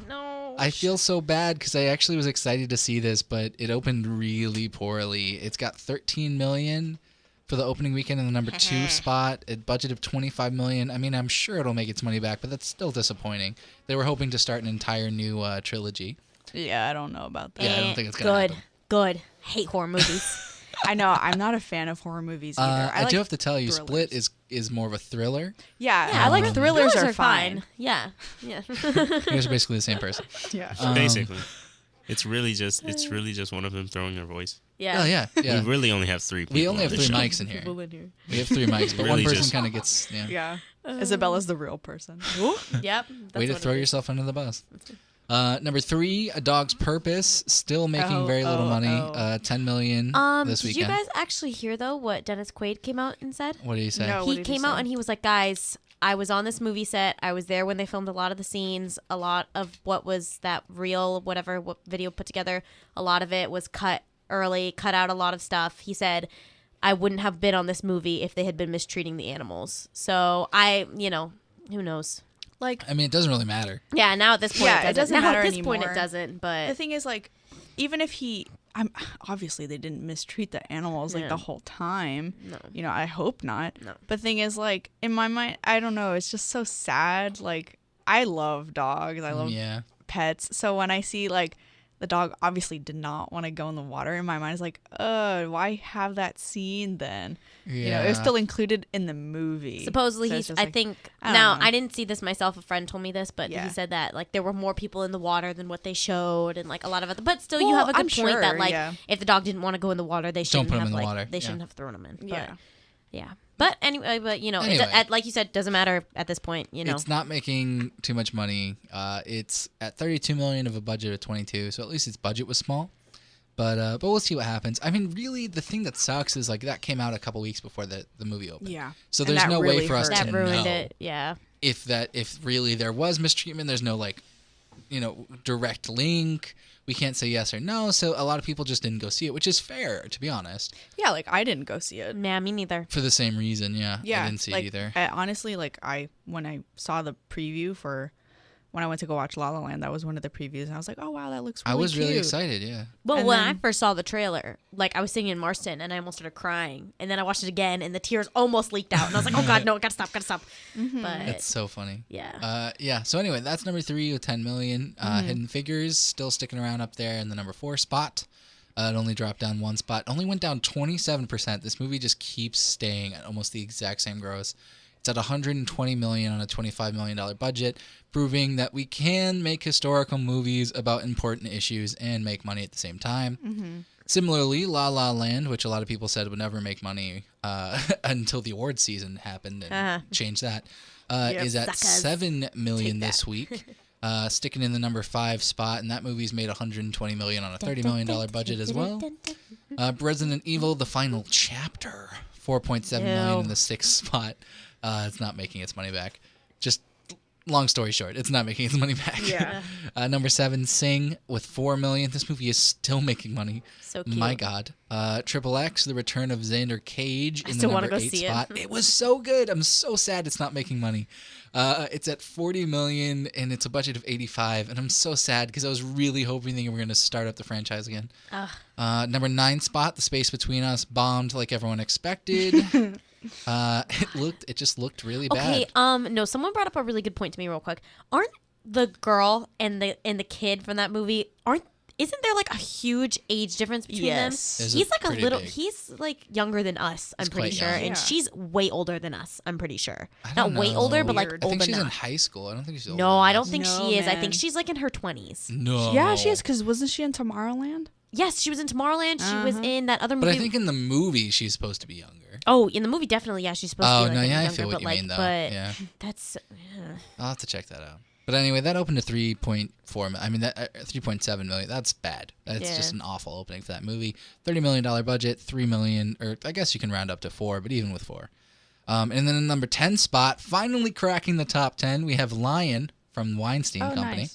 B: No.
A: I feel so bad because I actually was excited to see this, but it opened really poorly. It's got $13 million for the opening weekend in the number 2 spot. A budget of $25 million. I mean, I'm sure it'll make its money back, but that's still disappointing. They were hoping to start an entire new trilogy.
C: Yeah, I don't know about that.
A: Yeah, I don't think it's gonna
B: good.
A: happen.
B: Good. Hate horror movies.
C: I know. I'm not a fan of horror movies either.
A: I
C: like
A: do have to tell you,
C: thrillers.
A: Split is more of a thriller.
C: Yeah, I like thrillers are fine.
B: Yeah. Yeah.
A: You guys are basically the same person.
C: Yeah.
D: Basically, it's really just one of them throwing their voice.
B: Yeah.
A: Oh yeah, yeah.
D: We really only have 3 people.
A: We only
D: on
A: have
D: this
A: 3
D: show.
A: mics in here.
B: People in here.
A: We have 3 mics, but
D: Really
A: one person
D: just-
A: kind of gets
C: Yeah. Isabella's the real person.
B: Yep.
A: way to
B: what
A: throw
B: it is.
A: yourself under the bus. Number 3, A Dog's Purpose, still making very little money. $10 million this
B: Did you
A: weekend.
B: guys actually hear though what Dennis Quaid came out and said?
A: What do you say?
C: No. What
B: He
C: did he
B: came out
C: say?
B: and he was like, "Guys, I was on this movie set. I was there when they filmed a lot of the scenes. A lot of what was that real whatever what video put together. A lot of it was cut early, cut out a lot of stuff." He said, "I wouldn't have been on this movie if they had been mistreating the animals." So who knows?
C: Like,
A: I mean, it doesn't really matter.
B: Yeah, now at this point,
C: Yeah,
B: it
C: it doesn't
B: now
C: matter
B: at this point, it
C: anymore.
B: doesn't. But
C: the thing is, like, even if obviously they didn't mistreat the animals like
B: Yeah.
C: the whole time.
B: No.
C: You know, I hope not.
B: No.
C: But thing is, like, in my mind, I don't know. It's just so sad. Like, I love dogs. I love
A: Yeah.
C: pets. So when I see like the dog obviously did not want to go in the water, in my mind is like, why have that scene then? You know, it was
A: Yeah.
C: still included in the movie.
B: supposedly
C: So
B: he's.
C: it's just
B: I
C: like,
B: think
C: I don't
B: now
C: know.
B: I didn't see this myself. A friend told me this, but
C: Yeah.
B: he said that like there were more people in the water than what they showed, and like a lot of other. But still, you
C: Well,
B: have a good
C: I'm
B: point
C: sure,
B: that like
C: yeah.
B: if the dog didn't want to go in the water, they shouldn't
A: put him
B: have
A: in the
B: like
A: water,
B: they
A: yeah.
B: shouldn't have thrown him in. But,
C: Yeah.
B: yeah. But anyway,
A: Anyway.
B: like you said, doesn't matter at this point. You know,
A: It's not making too much money. It's at $32 million of a budget of 22, so at least its budget was small. But we'll see what happens. I mean, really, the thing that sucks is like that came out a couple weeks before the movie opened.
C: Yeah.
A: So
C: And
A: there's
C: that
A: no way
C: really
A: for us
C: hurt.
A: to
B: that ruined
A: know
B: it. Yeah.
A: if really there was mistreatment. There's no like, direct link. We can't say yes or no. So a lot of people just didn't go see it, which is fair, to be honest.
C: Yeah, like I didn't go see it.
B: Yeah, me neither.
A: For the same reason, yeah.
C: Yeah,
A: I didn't see
C: like,
A: it either.
C: I, honestly, like when I saw the preview for when I went to go watch La La Land, that was one of the previews, and I was like, oh wow, that looks
A: I
C: really
A: was really
C: cute.
A: excited, yeah.
B: Well,
C: And
B: when
C: then-
B: I first saw the trailer, like I was singing in Marston and I almost started crying. And then I watched it again and the tears almost leaked out. And I was like, oh God, no, gotta stop.
C: Mm-hmm.
B: But
A: It's so funny.
B: yeah.
A: Yeah. So anyway, that's number 3 with 10 million. Hidden Figures still sticking around up there in the number 4 spot. It only dropped down 1 spot. Only went down 27%. This movie just keeps staying at almost the exact same gross. It's at 120 million on a $25 million budget, proving that we can make historical movies about important issues and make money at the same time. Similarly, La La Land, which a lot of people said would never make money until the awards season happened and changed that, is at
B: Suckers.
A: 7 million
B: Take
A: this week, sticking in the number 5 spot, and that movie's made 120 million on a $30 million budget as well. Resident Evil: The Final Chapter, 4.7 million in the 6th spot. It's not making its money back. Just long story short, it's not making its money back.
C: Yeah.
A: Number 7, Sing with 4 million. This movie is still making money.
B: So cute.
A: My God. Triple X, The Return of Xander Cage in the
B: still wanna
A: number
B: go
A: 8
B: see it.
A: spot. It was so good. I'm so sad it's not making money. It's at 40 million and it's a budget of 85, and I'm so sad because I was really hoping they were going to start up the franchise again. Number 9 spot, The Space Between Us, bombed like everyone expected. It just looked really
B: Okay,
A: bad.
B: no, someone brought up a really good point to me real quick. Aren't the girl and the kid from that movie, isn't there like a huge age difference between
C: Yes.
B: them?
A: There's
B: He's
A: a
B: like a
A: pretty
B: little.
A: big.
B: He's like younger than us. I'm
A: He's
B: pretty
A: quite
B: sure,
A: young.
B: and
C: Yeah.
B: she's way older than us. I'm pretty sure.
A: I
B: Not
A: don't
B: way
A: know.
B: older, but like
C: Weird.
A: I
B: old
A: think she's in
B: enough.
A: high school. I don't think she's older.
B: No,
A: than
B: I don't
A: us.
B: think
C: No,
B: she is. I
C: man.
B: think she's like in her 20s.
A: No.
C: Yeah, she is, because wasn't she in Tomorrowland?
B: Yes, she was in Tomorrowland. She was in that other movie.
A: But I think in the movie she's supposed to be younger.
B: Oh, in the movie, definitely. Yeah, she's supposed to
A: Oh,
B: be like
A: no, yeah, I
B: younger,
A: feel what
B: but
A: you
B: like,
A: mean, though.
B: but
A: Yeah.
B: that's
A: I'll have to check that out. But anyway, that opened to 3.4. I mean, that 3.7 million. That's bad. That's
B: Yeah.
A: just an awful opening for that movie. $30 million budget, $3 million, or I guess you can round up to 4, but even with 4. And then in number 10 spot, finally cracking the top 10, we have Lion from Weinstein
C: Oh,
A: Company,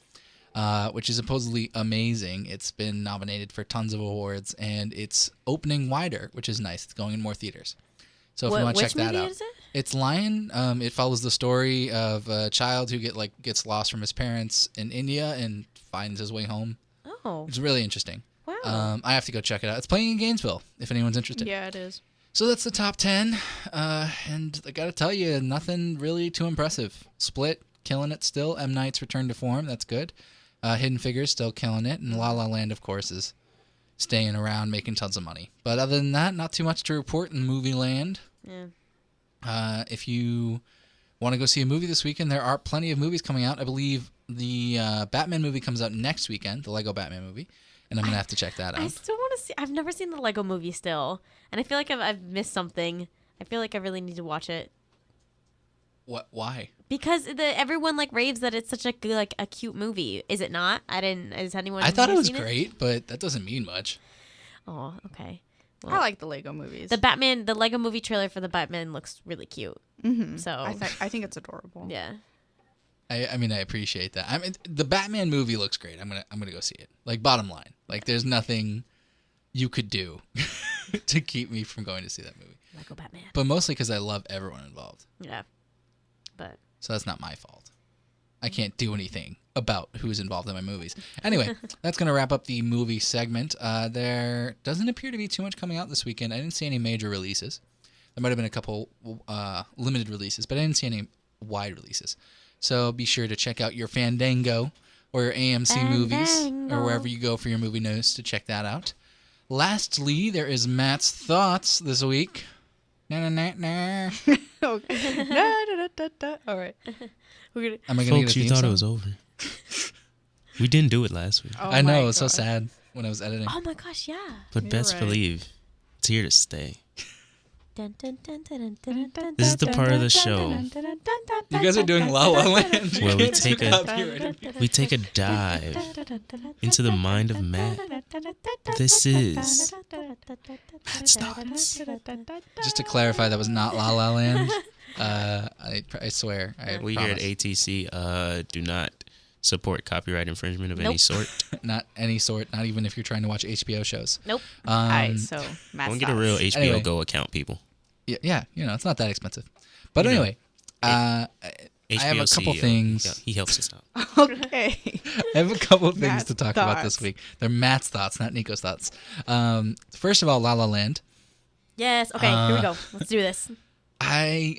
C: nice.
A: which is supposedly amazing. It's been nominated for tons of awards, and it's opening wider, which is nice. It's going in more theaters. So if you want to check
B: which
A: that
B: movie
A: out,
B: is it?
A: it's Lion. It follows the story of a child who gets lost from his parents in India and finds his way home.
B: Oh,
A: It's really interesting.
B: wow.
A: I have to go check it out. It's playing in Gainesville if anyone's interested.
C: Yeah, it is.
A: So that's the top 10. And I got to tell you, nothing really too impressive. Split, killing it still. M. Night's return to form. That's good. Hidden Figures, still killing it. And La La Land, of course, is staying around, making tons of money. But other than that, not too much to report in movie land.
B: Yeah.
A: If you want to go see a movie this weekend, there are plenty of movies coming out. I believe the Batman movie comes out next weekend, the Lego Batman movie, and I'm going to have to check that
B: I
A: out.
B: still want to see. I've never seen the Lego movie still, and I feel like I've missed something. I feel like I really need to watch it
A: What? Why?
B: because everyone like raves that it's such a good, like a cute movie. Is it not? I didn't. Is anyone?
A: I thought it
B: here
A: was
B: seen
A: great, but that doesn't mean much.
B: Oh, okay.
C: I like the Lego movies.
B: The Lego movie trailer for the Batman looks really cute.
C: Mm-hmm.
B: So
C: I think it's adorable.
B: yeah.
A: I mean, I appreciate that. I mean, the Batman movie looks great. I'm gonna go see it. Like, bottom line, like, there's nothing you could do to keep me from going to see that movie.
B: Lego Batman.
A: But mostly because I love everyone involved.
B: Yeah. But
A: So that's not my fault. I can't do anything about who's involved in my movies. Anyway, that's going to wrap up the movie segment. There doesn't appear to be too much coming out this weekend. I didn't see any major releases. There might have been a couple limited releases, but I didn't see any wide releases. So be sure to check out your Fandango or your AMC movies or wherever you go for your movie news to check that out. Lastly, there is Matt's Thoughts this week. Na.
C: Okay. Da, da, da, da. All right.
B: we're gonna.
A: Am I gonna
D: Folks,
A: get a
D: you
A: theme
D: thought it
A: song?
D: was over. We didn't do it last week.
C: Oh
A: I know,
C: my
A: it was so
C: God.
A: sad when I was editing.
B: Oh my gosh! Yeah.
D: But
C: You're
D: best
C: right.
D: believe, it's here to stay.
B: Dun, dun, dun, dun, dun, dun,
D: This is the
B: dun,
D: part of the
B: dun,
D: show
B: dun, dun, dun, dun,
A: You guys are doing La La Land. You
D: Where we
A: can't
D: take
A: do
D: a-
A: copyright.
D: We take a dive into the mind of Matt. This is Matt's Thoughts.
A: Just to clarify, that was not La La Land. I swear. I
D: We here at
A: promise.
D: ATC do not support copyright infringement of any
B: Nope.
D: sort.
A: Not any sort, not even if you're trying to watch HBO shows.
B: Nope.
C: All right, so Matt's
D: Don't get a real
C: thoughts.
D: HBO
A: Anyway.
D: Go account, people.
A: Yeah, it's not that expensive. But
D: You know,
A: anyway, I
D: HBO
A: have a couple
D: CEO,
A: things.
D: He helps us out.
C: Okay.
A: I have a couple of things
C: Matt's
A: to talk about this
C: thoughts.
A: week. They're Matt's thoughts, not Nico's thoughts. First of all, La La Land.
B: Yes. Okay. Here we go. Let's do this.
A: I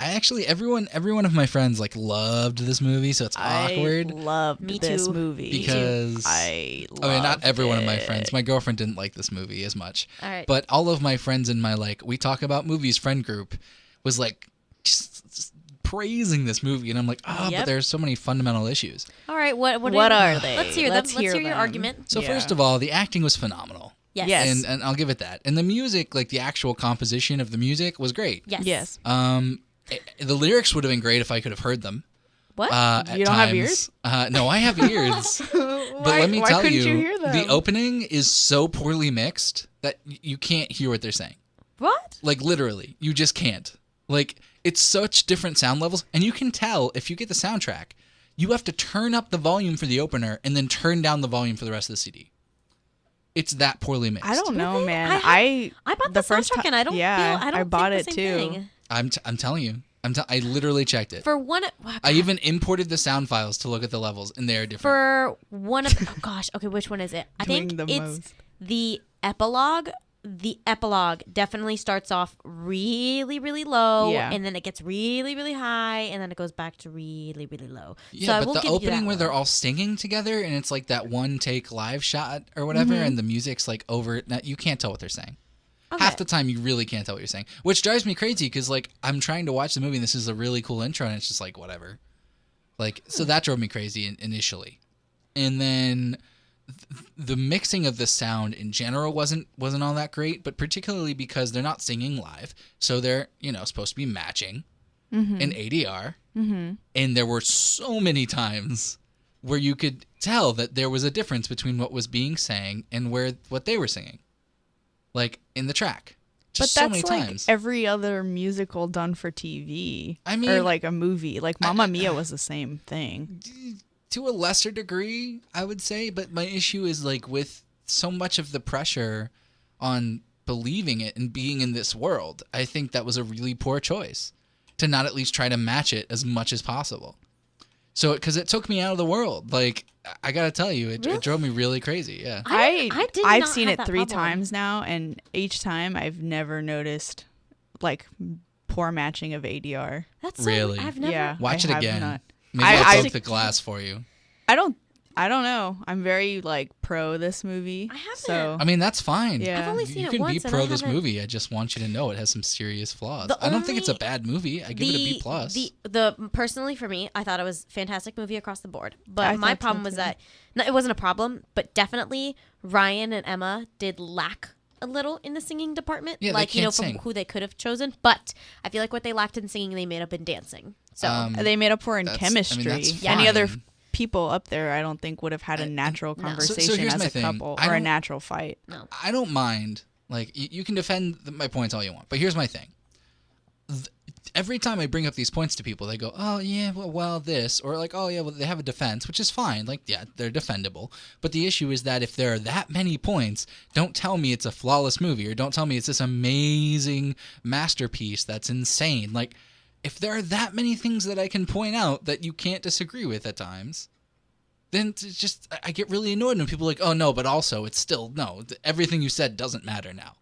A: actually every one of my friends like loved this movie, so it's awkward.
C: I loved
B: Me
C: this
B: too.
C: movie.
A: Because
C: I
A: okay, not every one of my
C: loved
A: friends.
C: it.
A: My girlfriend didn't like this movie as much.
B: All right.
A: But all of my friends in my like we talk about movies friend group was like just praising this movie, and I'm like, but
B: Yep.
A: there's so many fundamental issues.
B: All right. What
C: What are they?
B: Let's hear them.
C: Let's
B: Let's
C: hear
B: hear your
C: them.
B: argument.
A: So
C: Yeah.
A: first of all, the acting was phenomenal.
B: Yes.
C: Yes.
A: And I'll give it that. And the music, like the actual composition of the music was great.
B: Yes.
C: Yes.
A: The lyrics would have been great if I could have heard them.
B: What?
A: At
C: You don't have
A: times.
C: ears?
A: No, I have ears. But let me
C: why
A: tell
C: couldn't
A: you,
C: you hear them?
A: the opening is so poorly mixed that you can't hear what they're saying.
B: What?
A: Like literally, you just can't. Like it's such different sound levels, and you can tell if you get the soundtrack, you have to turn up the volume for the opener and then turn down the volume for the rest of the CD. It's that poorly mixed.
C: I don't know,
B: Really?
C: man.
B: I bought the
C: first
B: soundtrack
C: ti-
B: and I don't
C: yeah,
B: feel. I don't
C: bought
B: think
C: it
B: the same
C: too.
B: thing.
A: I'm telling you. I literally checked it.
B: For one,
A: I even imported the sound files to look at the levels, and they are different.
B: for one of oh gosh, okay, which one is it? I
C: Doing
B: think
C: the
B: it's
C: most.
B: the epilogue the epilogue definitely starts off really, really low,
C: Yeah.
B: and then it gets really, really high, and then it goes back to really, really low.
A: Yeah,
B: so I
A: but
B: will
A: the
B: give you
A: opening
B: that
A: where they're
B: one.
A: all singing together and it's like that one take live shot or whatever, and the music's like over. You can't tell what they're saying.
B: Okay.
A: Half the time, you really can't tell what you're saying, which drives me crazy because like I'm trying to watch the movie and this is a really cool intro and it's just like whatever. Like so that drove me crazy initially, and then the mixing of the sound in general wasn't all that great, but particularly because they're not singing live, so they're supposed to be matching in ADR, and there were so many times where you could tell that there was a difference between what was being sang and what they were singing, like in the track. Just
C: But
A: so
C: that's
A: many
C: like
A: times.
C: every other musical done for TV.
A: I mean-
C: or like a movie. Like Mamma Mia was the same thing.
A: To a lesser degree, I would say, but my issue is like with so much of the pressure on believing it and being in this world, I think that was a really poor choice to not at least try to match it as much as possible. So, because it took me out of the world, like I gotta tell you, it drove me really crazy. Yeah.
C: I've seen
B: have
C: it
B: that
C: 3
B: problem.
C: times now, and each time I've never noticed like poor matching of ADR.
B: That's so,
A: Really?
B: I've never.
C: Yeah,
A: Watch
C: I
A: it
C: have
A: again.
C: not.
A: Maybe
C: I-
A: I'll
C: I-
A: broke the glass for you.
C: I don't know. I'm very like pro this movie.
B: I haven't.
C: So
A: I mean, that's fine.
C: Yeah.
B: I've only
A: You
B: seen it
A: can
B: once,
A: be
B: and I
A: pro this
B: haven't-
A: movie. I just want you to know it has some serious flaws.
B: The
A: I don't think it's a
B: only-
A: bad movie. I give it a B plus.
B: The personally for me, I thought it was a fantastic movie across the board. But
C: I
B: my
C: thought so,
B: problem was
C: too.
B: that no, it wasn't a problem, but definitely Ryan and Emma did lack a little in the singing department.
A: Yeah, they
B: like
A: can't
B: from
A: sing.
B: who they could have chosen. But I feel like what they lacked in singing, they made up in dancing. So
C: they made up for in
A: That's- I mean,
C: chemistry.
A: that's
C: Any other
A: fine.
C: people up there, I don't think would have had a natural
B: no.
C: conversation
A: here's
C: as
A: my
C: a
A: thing.
C: couple
A: I
C: or a
A: don't-
C: natural fight.
A: I don't mind. Like you can defend my points all you want, but here's my thing. Every time I bring up these points to people, they go, "Oh yeah, well this," or like, "Oh yeah, well they have a defense," which is fine. Like yeah, they're defendable. But the issue is that if there are that many points, don't tell me it's a flawless movie, or don't tell me it's this amazing masterpiece that's insane. Like if there are that many things that I can point out that you can't disagree with at times, then it's just I get really annoyed when people are like, oh no, but also it's still no. Everything you said doesn't matter now.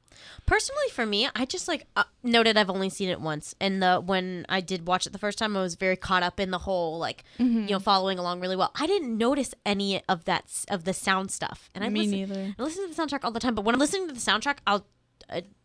B: personally for me, I just like noted I've only seen it once, and when I did watch it the first time, I was very caught up in the whole like following along really well. I didn't notice any of the sound stuff, and
C: Me neither.
B: I listen to the soundtrack all the time. But when I'm listening to the soundtrack, I'll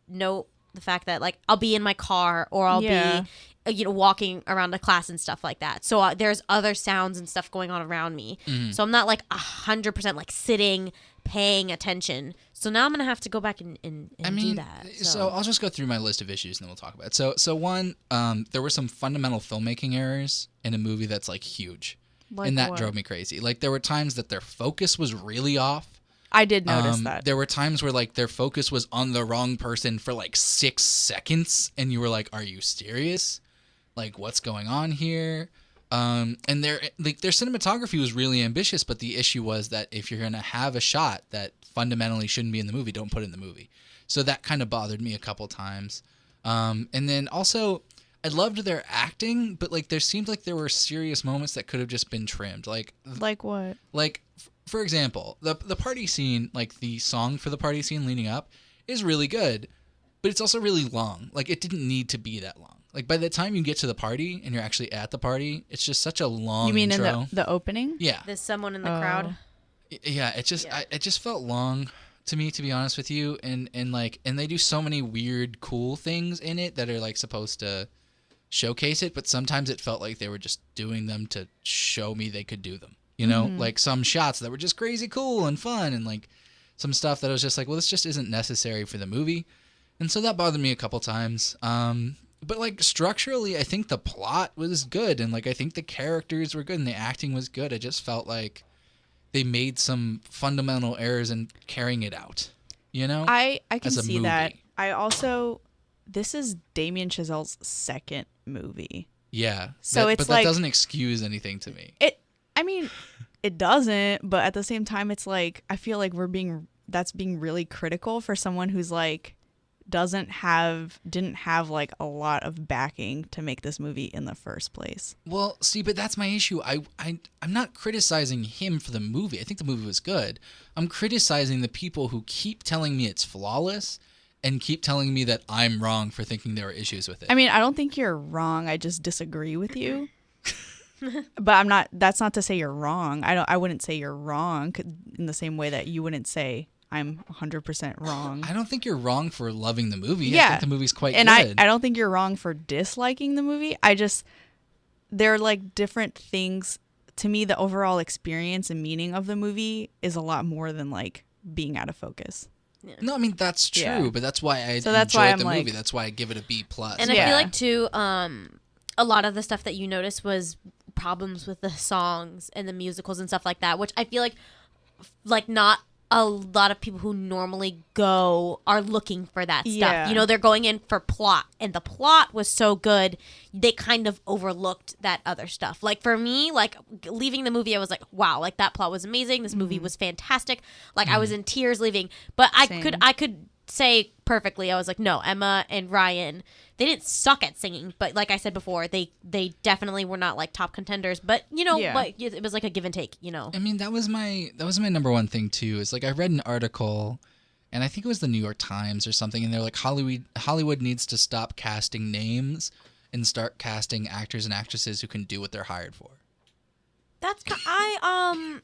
B: note the fact that like I'll be in my car or I'll
C: Yeah.
B: be walking around the class and stuff like that. So there's other sounds and stuff going on around me. So I'm not like 100% like sitting paying attention. So now I'm gonna have to go back and do that.
A: So I'll just go through my list of issues and then we'll talk about it. So one, there were some fundamental filmmaking errors in a movie that's like huge,
C: Like
A: and that
C: what?
A: drove me crazy. Like there were times that their focus was really off.
C: I did notice that.
A: There were times where like their focus was on the wrong person for like 6 seconds, and you were like, "Are you serious? Like, what's going on here?" And their cinematography was really ambitious, but the issue was that if you're gonna have a shot that fundamentally shouldn't be in the movie, don't put it in the movie. So that kind of bothered me a couple times. And then also, I loved their acting, but like there seemed like there were serious moments that could have just been trimmed. Like
C: What?
A: for example, the party scene, like the song for the party scene leading up, is really good, but it's also really long. Like it didn't need to be that long. Like by the time you get to the party and you're actually at the party, it's just such a long
C: You mean
A: intro.
C: in the opening?
A: Yeah,
B: there's someone in the crowd.
A: yeah. It just it just felt long to me, to be honest with you. And they do so many weird, cool things in it that are like supposed to showcase it, but sometimes it felt like they were just doing them to show me they could do them. You know, like some shots that were just crazy cool and fun, and like some stuff that was just like, well, this just isn't necessary for the movie. And so that bothered me a couple times. But like structurally, I think the plot was good, and like I think the characters were good, and the acting was good. I just felt like they made some fundamental errors in carrying it out. You know,
C: I can
A: as a
C: see that.
A: movie.
C: I also, this is Damien Chazelle's second movie.
A: yeah.
C: So it's
A: but that
C: like-
A: doesn't excuse anything to me.
C: I mean, it doesn't, but at the same time, it's like, I feel like that's being really critical for someone who's like, didn't have like a lot of backing to make this movie in the first place.
A: Well, see, but that's my issue. I'm not criticizing him for the movie. I think the movie was good. I'm criticizing the people who keep telling me it's flawless and keep telling me that I'm wrong for thinking there were issues with it.
C: I mean, I don't think you're wrong. I just disagree with you. But I'm not. That's not to say you're wrong. I wouldn't say you're wrong in the same way that you wouldn't say I'm 100% wrong.
A: I don't think you're wrong for loving the movie. I
C: Yeah.
A: think the movie's quite
C: And
A: good.
C: I don't think you're wrong for disliking the movie. They're like different things. To me, the overall experience and meaning of the movie is a lot more than like being out of focus.
A: No, I mean that's true,
C: Yeah.
A: but that's why I
C: So that's
A: enjoyed
C: why I'm
A: the
C: like-
A: movie. That's why I give it a B+.
B: And I
C: Yeah.
B: feel like too, a lot of the stuff that you noticed was problems with the songs and the musicals and stuff like that, which I feel like not a lot of people who normally go are looking for that stuff.
C: Yeah.
B: You know, they're going in for plot, and the plot was so good, they kind of overlooked that other stuff. Like for me, like leaving the movie, I was like, wow, like that plot was amazing. This movie was fantastic. Like I was in tears leaving, but I
C: Same.
B: could say perfectly, I was like, no, Emma and Ryan, they didn't suck at singing, but like I said before, they definitely were not like top contenders. But you know,
C: Yeah.
B: like it was like a give and take. You know,
A: I mean, that was my number one thing too. Is like I read an article, and I think it was the New York Times or something, and they're like Hollywood needs to stop casting names and start casting actors and actresses who can do what they're hired for.
B: that's
C: I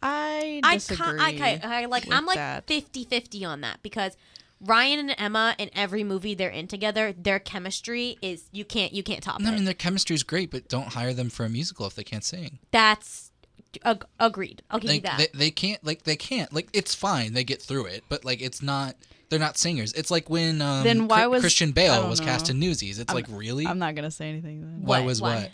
B: I
C: disagree.
B: I'm like
C: that.
B: 50-50 on that, because Ryan and Emma in every movie they're in together, their chemistry is you can't top
A: I
B: it.
A: mean, their chemistry is great, but don't hire them for a musical if they can't sing.
B: That's agreed. I'll give you
A: Like
B: that.
A: they can't it's fine, they get through it, but like it's not, they're not singers. It's like when
C: Then why was-
A: Christian
C: I
A: Bale
C: don't
A: was cast
C: know.
A: in Newsies. It's like, really?
C: I'm not gonna say anything then.
A: Why
B: What?
A: was
B: Why?
A: what?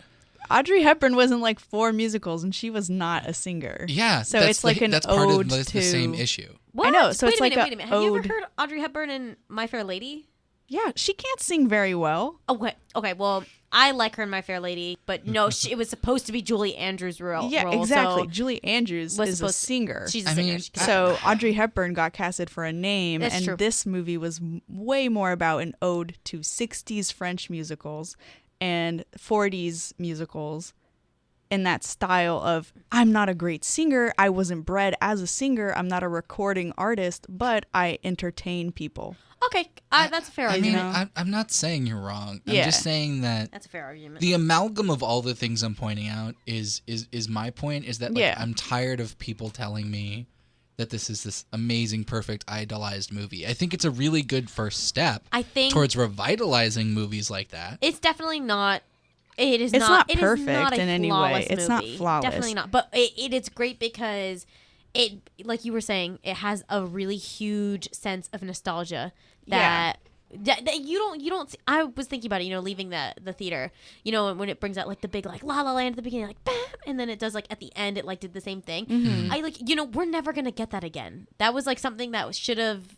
C: Audrey Hepburn was in like 4 musicals, and she was not a singer.
A: Yeah,
C: So
A: that's
C: it's like an
A: that's part
C: ode
A: of the
C: to
A: same issue.
B: What?
C: I know, so
B: wait
C: it's
B: a minute,
C: like
B: wait a
C: a
B: minute. Have you ever
C: ode.
B: heard Audrey Hepburn in My Fair Lady?
C: Yeah, she can't sing very well.
B: Okay. Well, I like her in My Fair Lady, but no, it was supposed to be Julie Andrews' role.
C: Yeah, exactly.
B: So
C: Julie Andrews
B: was
C: is a
B: supposed-
C: singer.
B: she's a
A: I
B: singer.
A: mean,
B: She can
C: So
B: sing.
C: Audrey Hepburn got casted for a name,
B: That's
C: and
B: true.
C: this movie was way more about an ode to 60s French musicals and 40s musicals in that style of, I'm not a great singer, I wasn't bred as a singer, I'm not a recording artist, but I entertain people.
B: Okay, that's a fair
A: I mean,
B: argument.
A: I'm not saying you're wrong. I'm
C: Yeah.
A: just saying that
B: That's a fair argument.
A: the amalgam of all the things I'm pointing out is my point, is that like,
C: Yeah.
A: I'm tired of people telling me that this is this amazing, perfect, idolized movie. I think it's a really good first step
B: I think
A: towards revitalizing movies like that.
B: it's definitely not. It is
C: It's not
B: It is
C: perfect
B: not a
C: in any way.
B: flawless
C: It's not
B: movie.
C: flawless.
B: Definitely not. But it is great because it, like you were saying, it has a really huge sense of nostalgia that. That you don't see. I was thinking about it, you know, leaving the theater, you know, when it brings out like the big like La La Land at the beginning, like bam, and then it does like at the end it like did the same thing.
C: Mm-hmm.
B: I like, you know, we're never gonna get that again. That was like something that should have,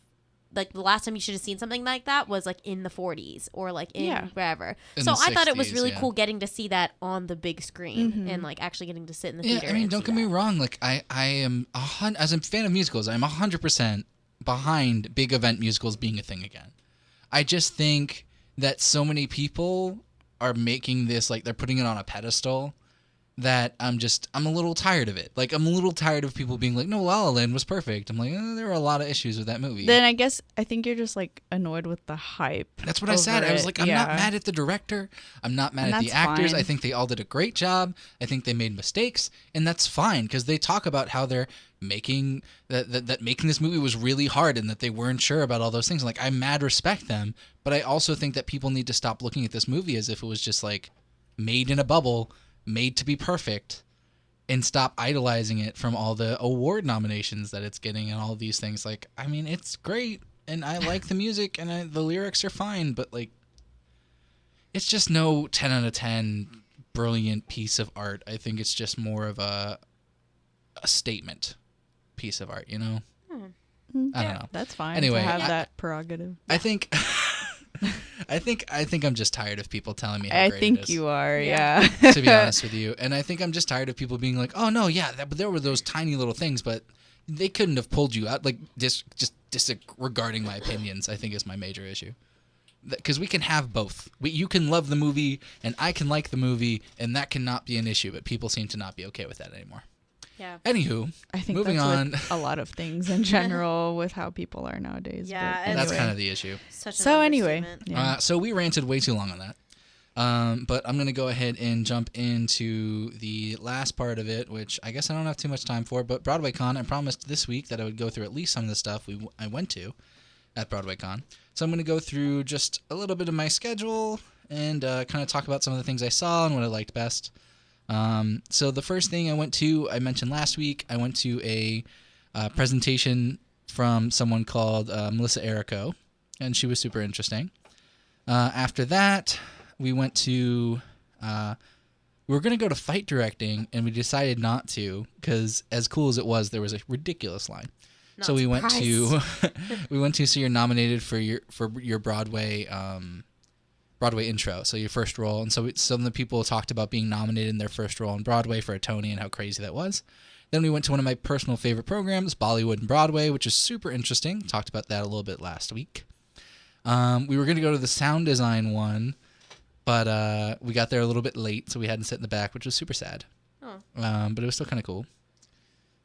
B: like the last time you should have seen something like that was like in the 40s or like in
C: Yeah.
B: wherever.
A: In
B: So
A: the
B: I thought it was
A: 60s,
B: really
A: yeah.
B: cool getting to see that on the big screen
C: Mm-hmm.
B: and like actually getting to sit in the
A: Yeah,
B: theater.
A: I mean,
B: and
A: don't
B: see
A: get me
B: that.
A: wrong. Like, I am as a fan of musicals, I'm 100% behind big event musicals being a thing again. I just think that so many people are making this like they're putting it on a pedestal that I'm a little tired of it. Like, I'm a little tired of people being like, no, La La Land was perfect. I'm like, there are a lot of issues with that movie.
C: Then I think you're just like annoyed with the hype.
A: That's what I said.
C: over
A: I was
C: it.
A: like, I'm not mad at the director. I'm not mad
C: And
A: at the
C: that's
A: actors.
C: fine.
A: I think they all did a great job. I think they made mistakes, and that's fine because they talk about how they're making that making this movie was really hard and that they weren't sure about all those things. Like, I mad respect them, but I also think that people need to stop looking at this movie as if it was just like made in a bubble, made to be perfect, and stop idolizing it from all the award nominations that it's getting and all these things. Like, I mean, it's great, and I like the music, and the lyrics are fine, but like, it's just no 10 out of 10 brilliant piece of art. I think it's just more of a statement piece of art, you know? I don't know.
C: That's fine.
A: Anyway,
C: to have
A: I-
C: that prerogative.
A: I think I think I'm just tired of people telling me how
C: I
A: great it
C: think
A: is.
C: you are. Yeah.
A: To be honest with you. And I think I'm just tired of people being like, oh, no, yeah, but there were those tiny little things, but they couldn't have pulled you out. Like, just disregarding my opinions, I think is my major issue. Because we can have both. You can love the movie, and I can like the movie, and that cannot be an issue, but people seem to not be okay with that anymore.
B: Yeah.
A: Anywho,
C: I think
A: moving
C: that's
A: on.
C: with a lot of things in general with how people are nowadays.
B: Yeah,
C: but
B: and
A: That's
C: anyway.
A: kind of the issue.
B: Such an
C: So anyway,
B: understatement.
C: yeah.
A: So we ranted way too long on that. But I'm going to go ahead and jump into the last part of it, which I guess I don't have too much time for. But BroadwayCon, I promised this week that I would go through at least some of the stuff I went to at BroadwayCon. So I'm going to go through just a little bit of my schedule and kind of talk about some of the things I saw and what I liked best. So the first thing I went to, I mentioned last week, I went to a presentation from someone called Melissa Errico, and she was super interesting. After that, we went to we were going to go to fight directing, and we decided not to because as cool as it was, there was a ridiculous line.
B: Not
A: So we went to
B: surprised.
A: so you're nominated for your Broadway intro, so your first role. And so some of the people talked about being nominated in their first role on Broadway for a Tony and how crazy that was. Then we went to one of my personal favorite programs, Bollywood and Broadway, which is super interesting. Talked about that a little bit last week. We were going to go to the sound design one, but we got there a little bit late, so we had to sit in the back, which was super sad.
B: Oh.
A: But it was still kind of cool.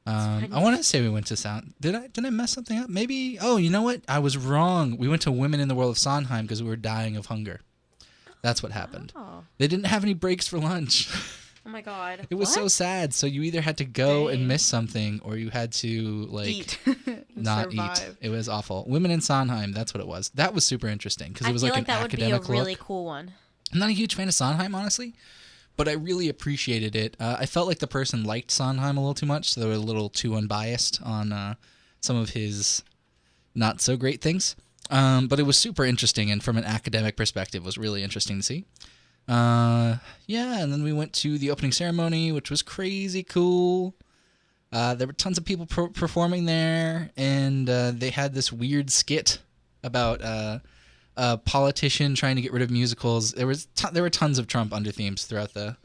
A: I want to say we went to sound. Did I mess something up? Maybe. Oh, you know what? I was wrong. We went to Women in the World of Sondheim because we were dying of hunger. That's what happened.
B: Oh.
A: They didn't have any breaks for lunch.
B: Oh my god.
A: It was so
B: What?
A: sad. So you either had to go and
B: Dang.
A: miss something, or you had to
C: Eat.
A: not
C: Survive.
A: eat. It was awful. Women in Sondheim. That's what it was. That was super interesting because
B: I
A: it was
B: feel
A: like
B: like
A: an
B: that would be a
A: academic
B: really
A: look.
B: cool one.
A: I'm not a huge fan of Sondheim, honestly, but I really appreciated it. I felt like the person liked Sondheim a little too much, so they were a little too unbiased on some of his not so great things. But it was super interesting, and from an academic perspective, was really interesting to see. And then we went to the opening ceremony, which was crazy cool. There were tons of people performing there, and they had this weird skit about a politician trying to get rid of musicals. There were tons of Trump under themes throughout the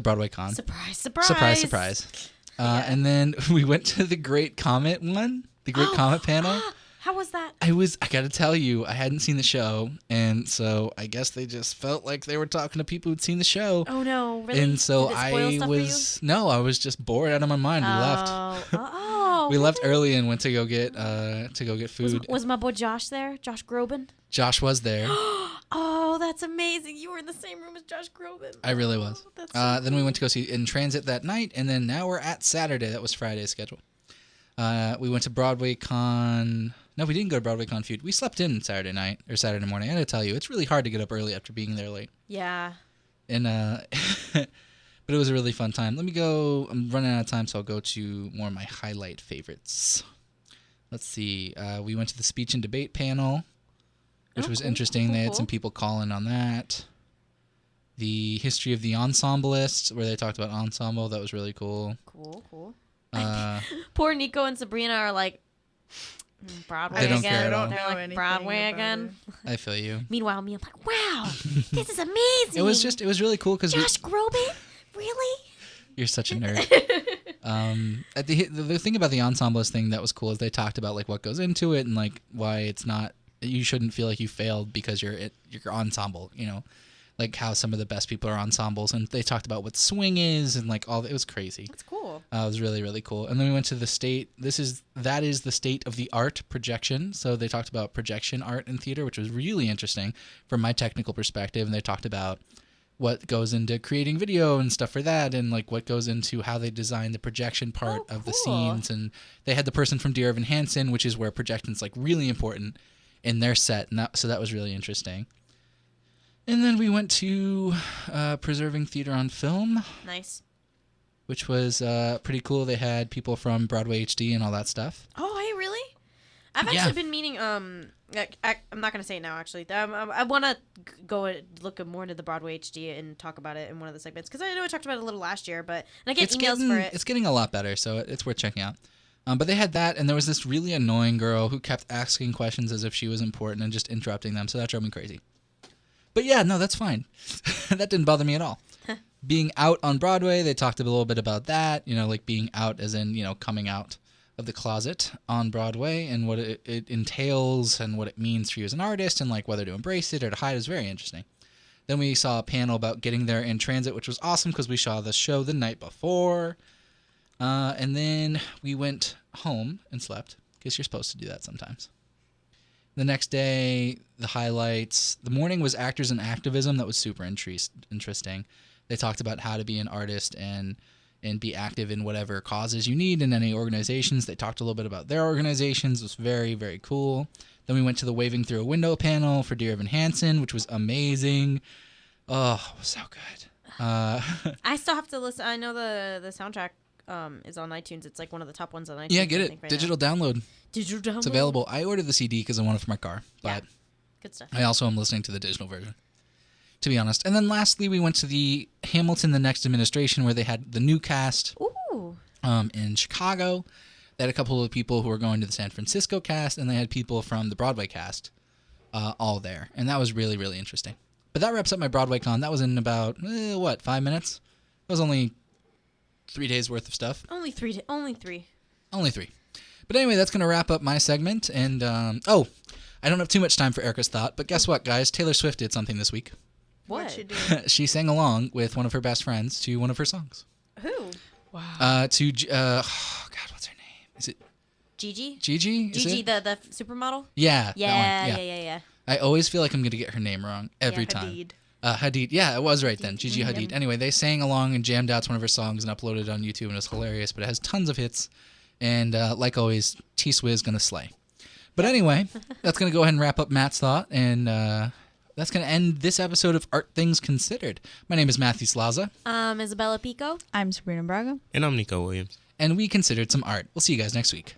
A: Broadway con.
B: Surprise, surprise.
A: Surprise, surprise. And then we went to the Great Comet one, the Great Comet panel.
B: How was that?
A: I gotta tell you, I hadn't seen the show, and so I guess they just felt like they were talking to people who'd seen the show.
B: Oh no, really?
A: And so
B: Did it spoil stuff
A: I was just bored out of my mind. We left.
B: Oh,
A: We left early and went to go get
B: Was,
A: food.
B: was my boy Josh there? Josh Groban?
A: Josh was there.
B: Oh, that's amazing. You were in the same room as Josh Groban.
A: I really was.
B: Oh, that's so
A: Then we went to go see In Transit that night, and then now we're at Saturday. That was Friday's schedule. We went to BroadwayCon. No, we didn't go to BroadwayCon Feud. We slept in Saturday night or Saturday morning. I gotta tell you, it's really hard to get up early after being there late.
B: Yeah.
A: And but it was a really fun time. Let me go. I'm running out of time, so I'll go to more of my highlight favorites. Let's see. We went to the speech and debate panel, which
B: Oh,
A: was
B: cool,
A: interesting.
B: cool,
A: They had
B: cool.
A: some people calling on that. The history of the ensemblists, where they talked about ensemble. That was really cool.
B: Cool.
A: Uh,
B: Poor Nico and Sabrina are like, Broadway
A: They don't
B: again.
A: care at all.
B: They're
C: Know
B: like,
C: anything
B: Broadway
C: about
B: again.
A: I feel you.
B: Meanwhile, me, I'm like, wow, this is amazing.
A: It was really cool because
B: Josh Groban? Really?
A: you're such a nerd. At the thing about the ensemblist thing that was cool is they talked about like what goes into it and like why it's not, you shouldn't feel like you failed because you're ensemble, you know, like how some of the best people are ensembles, and they talked about what swing is and like all. It was crazy.
B: That's cool.
A: It was really, really cool. And then we went to the state. That is the state of the art projection. So they talked about projection art in theater, which was really interesting from my technical perspective. And they talked about what goes into creating video and stuff for that, and like what goes into how they design the projection part
B: Oh,
A: of the
B: cool.
A: scenes. And they had the person from Dear Evan Hansen, which is where projection's like really important in their set. And so that was really interesting. And then we went to Preserving Theater on Film,
B: Nice.
A: which was pretty cool. They had people from Broadway HD and all that stuff.
B: Oh, hey, really? I've
A: Yeah.
B: actually been meaning. I'm not gonna say it now. Actually, I want to go and look more into the Broadway HD and talk about it in one of the segments because I know I talked about it a little last year, but and I get emails for it.
A: It's getting a lot better, so it's worth checking out. But they had that, and there was this really annoying girl who kept asking questions as if she was important and just interrupting them, so that drove me crazy. But yeah, no, that's fine. That didn't bother me at all. Being out on Broadway, they talked a little bit about that, you know, like being out as in, you know, coming out of the closet on Broadway and what it entails and what it means for you as an artist and like whether to embrace it or to hide is very interesting. Then we saw a panel about getting there in transit, which was awesome because we saw the show the night before. And then we went home and slept, because you're supposed to do that sometimes. The next day, the highlights. The morning was Actors in Activism. That was super interesting. They talked about how to be an artist and be active in whatever causes you need in any organizations. They talked a little bit about their organizations. It was very, very cool. Then we went to the Waving Through a Window panel for Dear Evan Hansen, which was amazing. Oh, it was so good.
B: I still have to listen. I know the soundtrack is on iTunes. It's like one of the top ones on iTunes.
A: Yeah, get
B: I
A: it.
B: think, right
A: Digital
B: now.
A: download.
B: Digital download.
A: It's available. I ordered the CD because I want it for my car, but
B: Yeah. Good stuff.
A: I also am listening to the digital version, to be honest. And then lastly, we went to the Hamilton The Next Administration, where they had the new cast
B: Ooh.
A: in Chicago. They had a couple of people who were going to the San Francisco cast, and they had people from the Broadway cast all there. And that was really, really interesting. But that wraps up my Broadway con. That was in about, 5 minutes? It was only 3 days worth of stuff.
B: Only three.
A: Only 3. But anyway, that's going to wrap up my segment. And, I don't have too much time for Erica's thought, but guess what, guys? Taylor Swift did something this week.
B: What?
C: you do?
A: She sang along with one of her best friends to one of her songs.
B: Who?
C: Wow.
A: God, what's her name? Is it
B: Gigi?
A: Gigi? Is
B: Gigi,
A: it?
B: the supermodel?
A: Yeah.
B: Yeah,
A: that one.
B: yeah.
A: I always feel like I'm going to get her name wrong every time.
C: Hadid.
A: Hadid. Yeah, it was right then. Gigi Hadid. Anyway, they sang along and jammed out to one of her songs and uploaded it on YouTube, and it was hilarious, but it has tons of hits. And like always, T-Swizz going to slay. But anyway, that's going to go ahead and wrap up Matt's thought, and that's going to end this episode of Art Things Considered. My name is Matthew Slaza,
B: Isabella Pico.
C: I'm Sabrina Braga.
D: And I'm Nico Williams.
A: and we considered some art. We'll see you guys next week.